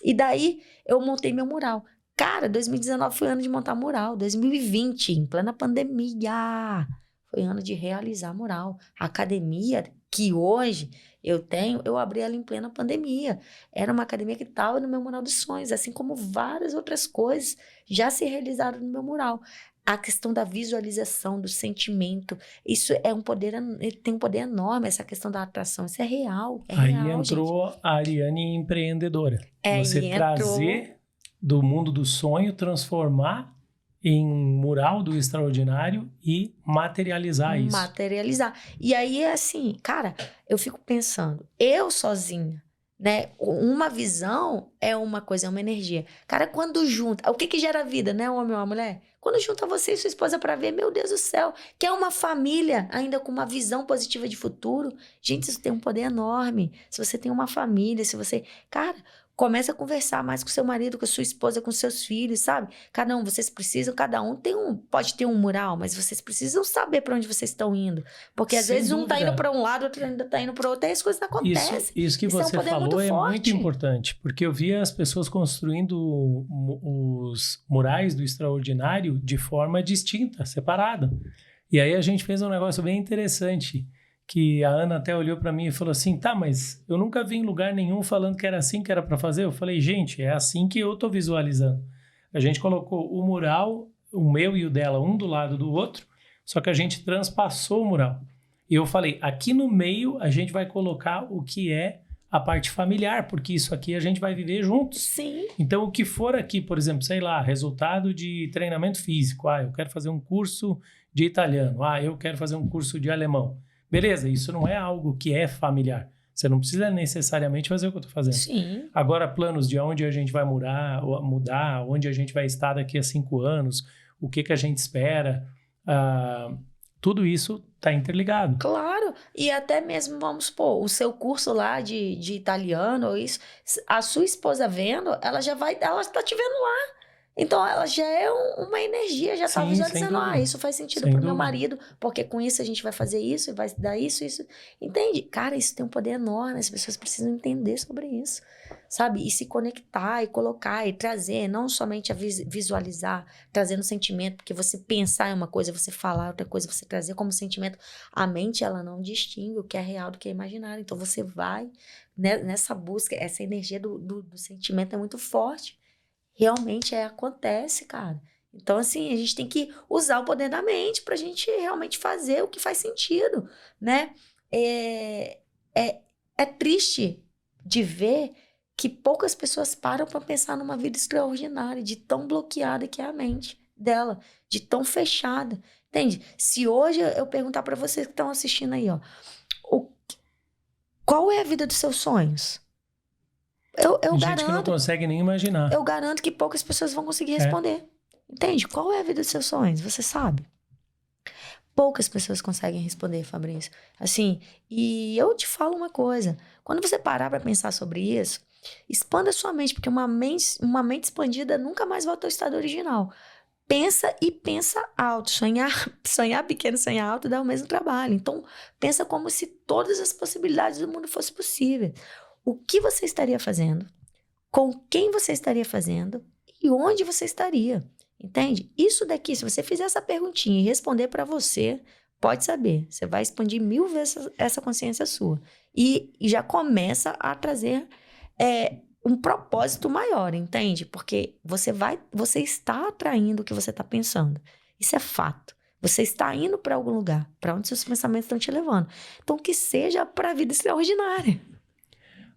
E daí, eu montei meu mural. Cara, 2019 foi ano de montar mural, 2020, em plena pandemia, foi ano de realizar mural. A academia que hoje eu tenho, eu abri ela em plena pandemia. Era uma academia que estava no meu mural dos sonhos, assim como várias outras coisas já se realizaram no meu mural. A questão da visualização, do sentimento, isso é um poder, ele tem um poder enorme, essa questão da atração, isso é real, Aí real, entrou gente. a Ariane empreendedora. Você E trazer do mundo do sonho, transformar em mural do extraordinário e materializar isso. Materializar. E aí, assim, cara, eu fico pensando, eu sozinha, né? Uma visão é uma coisa, é uma energia. Cara, quando junta, o que que gera vida, né, o homem ou a mulher? Quando junta você e sua esposa para ver, meu Deus do céu, que é uma família ainda com uma visão positiva de futuro. Gente, isso tem um poder enorme. Se você tem uma família, se você, cara, começa a conversar mais com seu marido, com a sua esposa, com seus filhos, sabe? Vocês precisam, cada um pode ter um mural, mas vocês precisam saber para onde vocês estão indo. Porque às Sem vezes um tá indo dúvida. para um lado, outro ainda tá indo para outro, e as coisas não acontecem. Isso que Isso é um você poder falou muito é muito forte. importante, porque eu via as pessoas construindo os murais do extraordinário de forma distinta, separada. E aí a gente fez um negócio bem interessante, que a Ana até olhou para mim e falou assim, tá, mas eu nunca vi em lugar nenhum falando que era assim que era para fazer. Eu falei, gente, é assim que eu tô visualizando. A gente colocou o mural, o meu e o dela, um do lado do outro, só que a gente transpassou o mural. E eu falei, aqui no meio a gente vai colocar o que é a parte familiar, porque isso aqui a gente vai viver juntos. Sim. Então, o que for aqui, por exemplo, sei lá, resultado de treinamento físico. Eu quero fazer um curso de italiano. Eu quero fazer um curso de alemão. Beleza, isso não é algo que é familiar. Você não precisa necessariamente fazer o que eu estou fazendo. Sim. Agora, planos de onde a gente vai mudar, onde a gente vai estar daqui a 5 anos, o que a gente espera, tudo isso está interligado. Claro, e até mesmo, vamos supor, o seu curso lá de italiano, ou isso, a sua esposa vendo, ela está te vendo lá. Então, ela já é uma energia, já está Sim, visualizando, isso faz sentido Sem pro meu dúvida. marido, porque com isso a gente vai fazer isso, vai dar isso. Entende? Cara, isso tem um poder enorme, as pessoas precisam entender sobre isso, sabe? E se conectar, e colocar, e trazer, não somente a visualizar, trazendo sentimento, porque você pensar é uma coisa, você falar é outra coisa, você trazer como sentimento. A mente, ela não distingue o que é real do que é imaginário. Então, você vai nessa busca, essa energia do sentimento é muito forte. Realmente acontece, cara. Então, assim, a gente tem que usar o poder da mente pra gente realmente fazer o que faz sentido, né? é, é triste de ver que poucas pessoas param para pensar numa vida extraordinária, de tão bloqueada que é a mente dela, de tão fechada. Entende? Se hoje eu perguntar para vocês que estão assistindo aí, ó, o- qual é a vida dos seus sonhos? Eu Tem gente que não garanto, consegue nem imaginar. eu garanto que poucas pessoas vão conseguir responder. Entende? Qual é a vida dos seus sonhos? Você sabe? Poucas pessoas conseguem responder, Fabrício. Assim, e eu te falo uma coisa. Quando você parar para pensar sobre isso, expanda sua mente, porque uma mente expandida nunca mais volta ao estado original. Pensa e pensa alto. Sonhar pequeno, sonhar alto dá o mesmo trabalho. Então, pensa como se todas as possibilidades do mundo fossem possíveis. O que você estaria fazendo? Com quem você estaria fazendo? E onde você estaria? Entende? Isso daqui, se você fizer essa perguntinha e responder para você, pode saber, você vai expandir 1000 vezes essa consciência sua. E já começa a trazer um propósito maior, entende? Porque você está atraindo o que você está pensando. Isso é fato. Você está indo para algum lugar, para onde seus pensamentos estão te levando. Então, que seja para a vida extraordinária.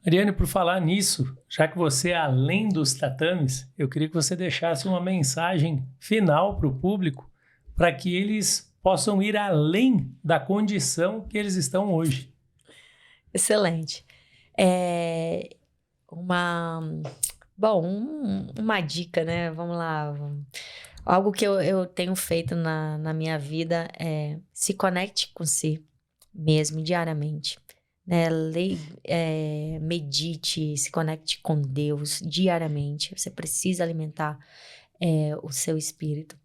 Ariane, por falar nisso, já que você é além dos tatames, eu queria que você deixasse uma mensagem final para o público, para que eles possam ir além da condição que eles estão hoje. Excelente. Uma dica, né? Vamos lá. Algo que eu tenho feito na minha vida é se conecte com si mesmo diariamente. Né? Medite, se conecte com Deus diariamente. Você precisa alimentar o seu espírito.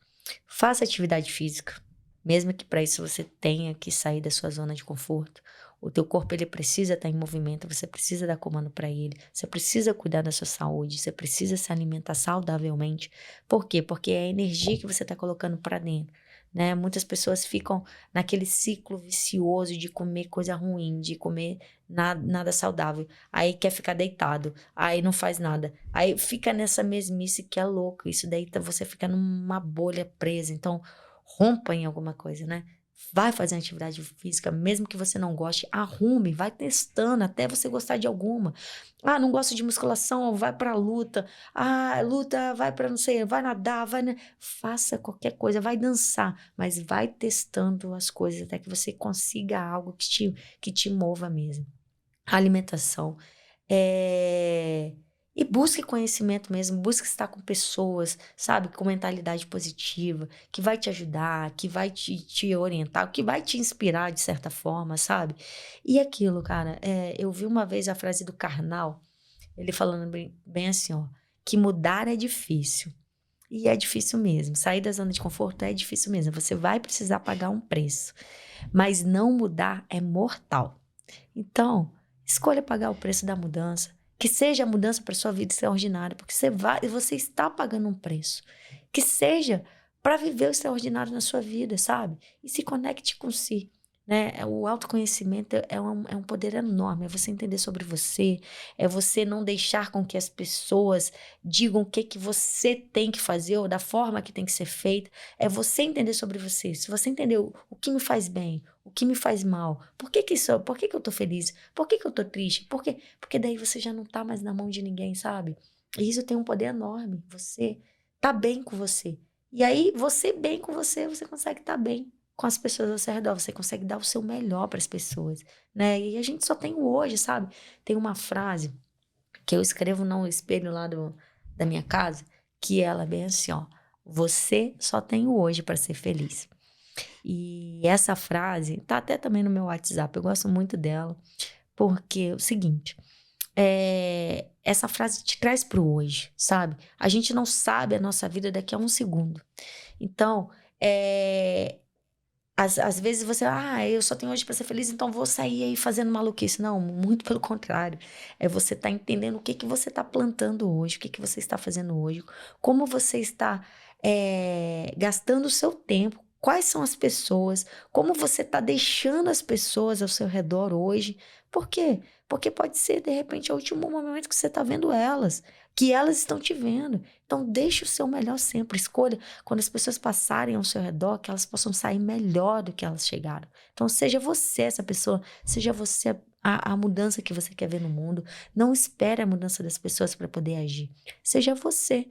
Faça atividade física, mesmo que para isso você tenha que sair da sua zona de conforto. O teu corpo, ele precisa estar em movimento, você precisa dar comando para ele, você precisa cuidar da sua saúde, você precisa se alimentar saudavelmente. Por quê? Porque é a energia que você está colocando para dentro, né? Muitas pessoas ficam naquele ciclo vicioso de comer coisa ruim, de comer nada saudável. Aí quer ficar deitado, aí não faz nada. Aí fica nessa mesmice que é louco. Isso daí você fica numa bolha presa. Então, rompa em alguma coisa, né? Vai fazer uma atividade física, mesmo que você não goste, arrume, vai testando até você gostar de alguma. Ah, não gosto de musculação, vai pra luta. Ah, luta, vai pra não sei, vai nadar, faça qualquer coisa, vai dançar, mas vai testando as coisas até que você consiga algo que te mova mesmo. A alimentação. E busque conhecimento mesmo, busque estar com pessoas, sabe, com mentalidade positiva, que vai te ajudar, que vai te orientar, que vai te inspirar de certa forma, sabe? E aquilo, cara, eu vi uma vez a frase do Karnal, ele falando bem assim, ó, que mudar é difícil. E é difícil mesmo, sair da zona de conforto é difícil mesmo, você vai precisar pagar um preço, mas não mudar é mortal. Então, escolha pagar o preço da mudança. Que seja a mudança para sua vida extraordinária, porque você está pagando um preço. Que seja para viver o extraordinário na sua vida, sabe? E se conecte com si. Né? O autoconhecimento é um poder enorme. É você entender sobre você, é você não deixar com que as pessoas digam o que você tem que fazer ou da forma que tem que ser feita. É você entender sobre você. Se você entender o que me faz bem, o que me faz mal, por que eu tô feliz, por que eu tô triste, porque daí você já não tá mais na mão de ninguém, sabe? E isso tem um poder enorme. Você tá bem com você. E aí, você bem com você, você consegue estar bem com as pessoas ao seu redor, você consegue dar o seu melhor para as pessoas, né? E a gente só tem o hoje, sabe? Tem uma frase que eu escrevo no espelho lá da minha casa, que ela é bem assim, ó: você só tem o hoje para ser feliz. E essa frase tá até também no meu WhatsApp, eu gosto muito dela, porque é o seguinte, essa frase te traz pro hoje, sabe? A gente não sabe a nossa vida daqui a um segundo. Então, às vezes você, eu só tenho hoje para ser feliz, então vou sair aí fazendo maluquice. Não, muito pelo contrário. É você tá entendendo o que você tá plantando hoje, o que você está fazendo hoje, como você está gastando o seu tempo, quais são as pessoas, como você tá deixando as pessoas ao seu redor hoje. Por quê? Porque pode ser, de repente, o último momento que você tá vendo elas. que elas estão te vendo. Então, deixe o seu melhor sempre. Escolha, quando as pessoas passarem ao seu redor, que elas possam sair melhor do que elas chegaram. Então, seja você essa pessoa, seja você a mudança que você quer ver no mundo. Não espere a mudança das pessoas para poder agir. Seja você.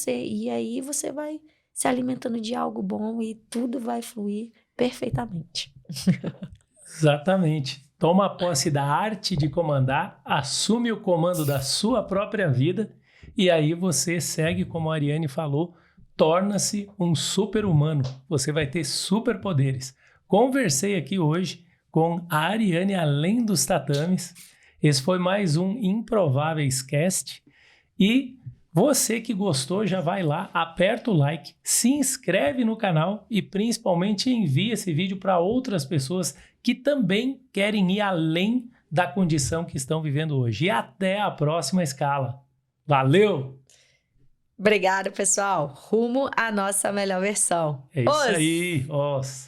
E aí você vai se alimentando de algo bom e tudo vai fluir perfeitamente. Exatamente. Toma posse da arte de comandar, assume o comando da sua própria vida e aí você segue, como a Ariane falou, torna-se um super-humano. Você vai ter superpoderes. Conversei aqui hoje com a Ariane Além dos Tatames. Esse foi mais um Improváveis Cast. E você que gostou, já vai lá, aperta o like, se inscreve no canal e principalmente envia esse vídeo para outras pessoas que também querem ir além da condição que estão vivendo hoje. E até a próxima escala. Valeu! Obrigada, pessoal. Rumo à nossa melhor versão. É isso aí. Os.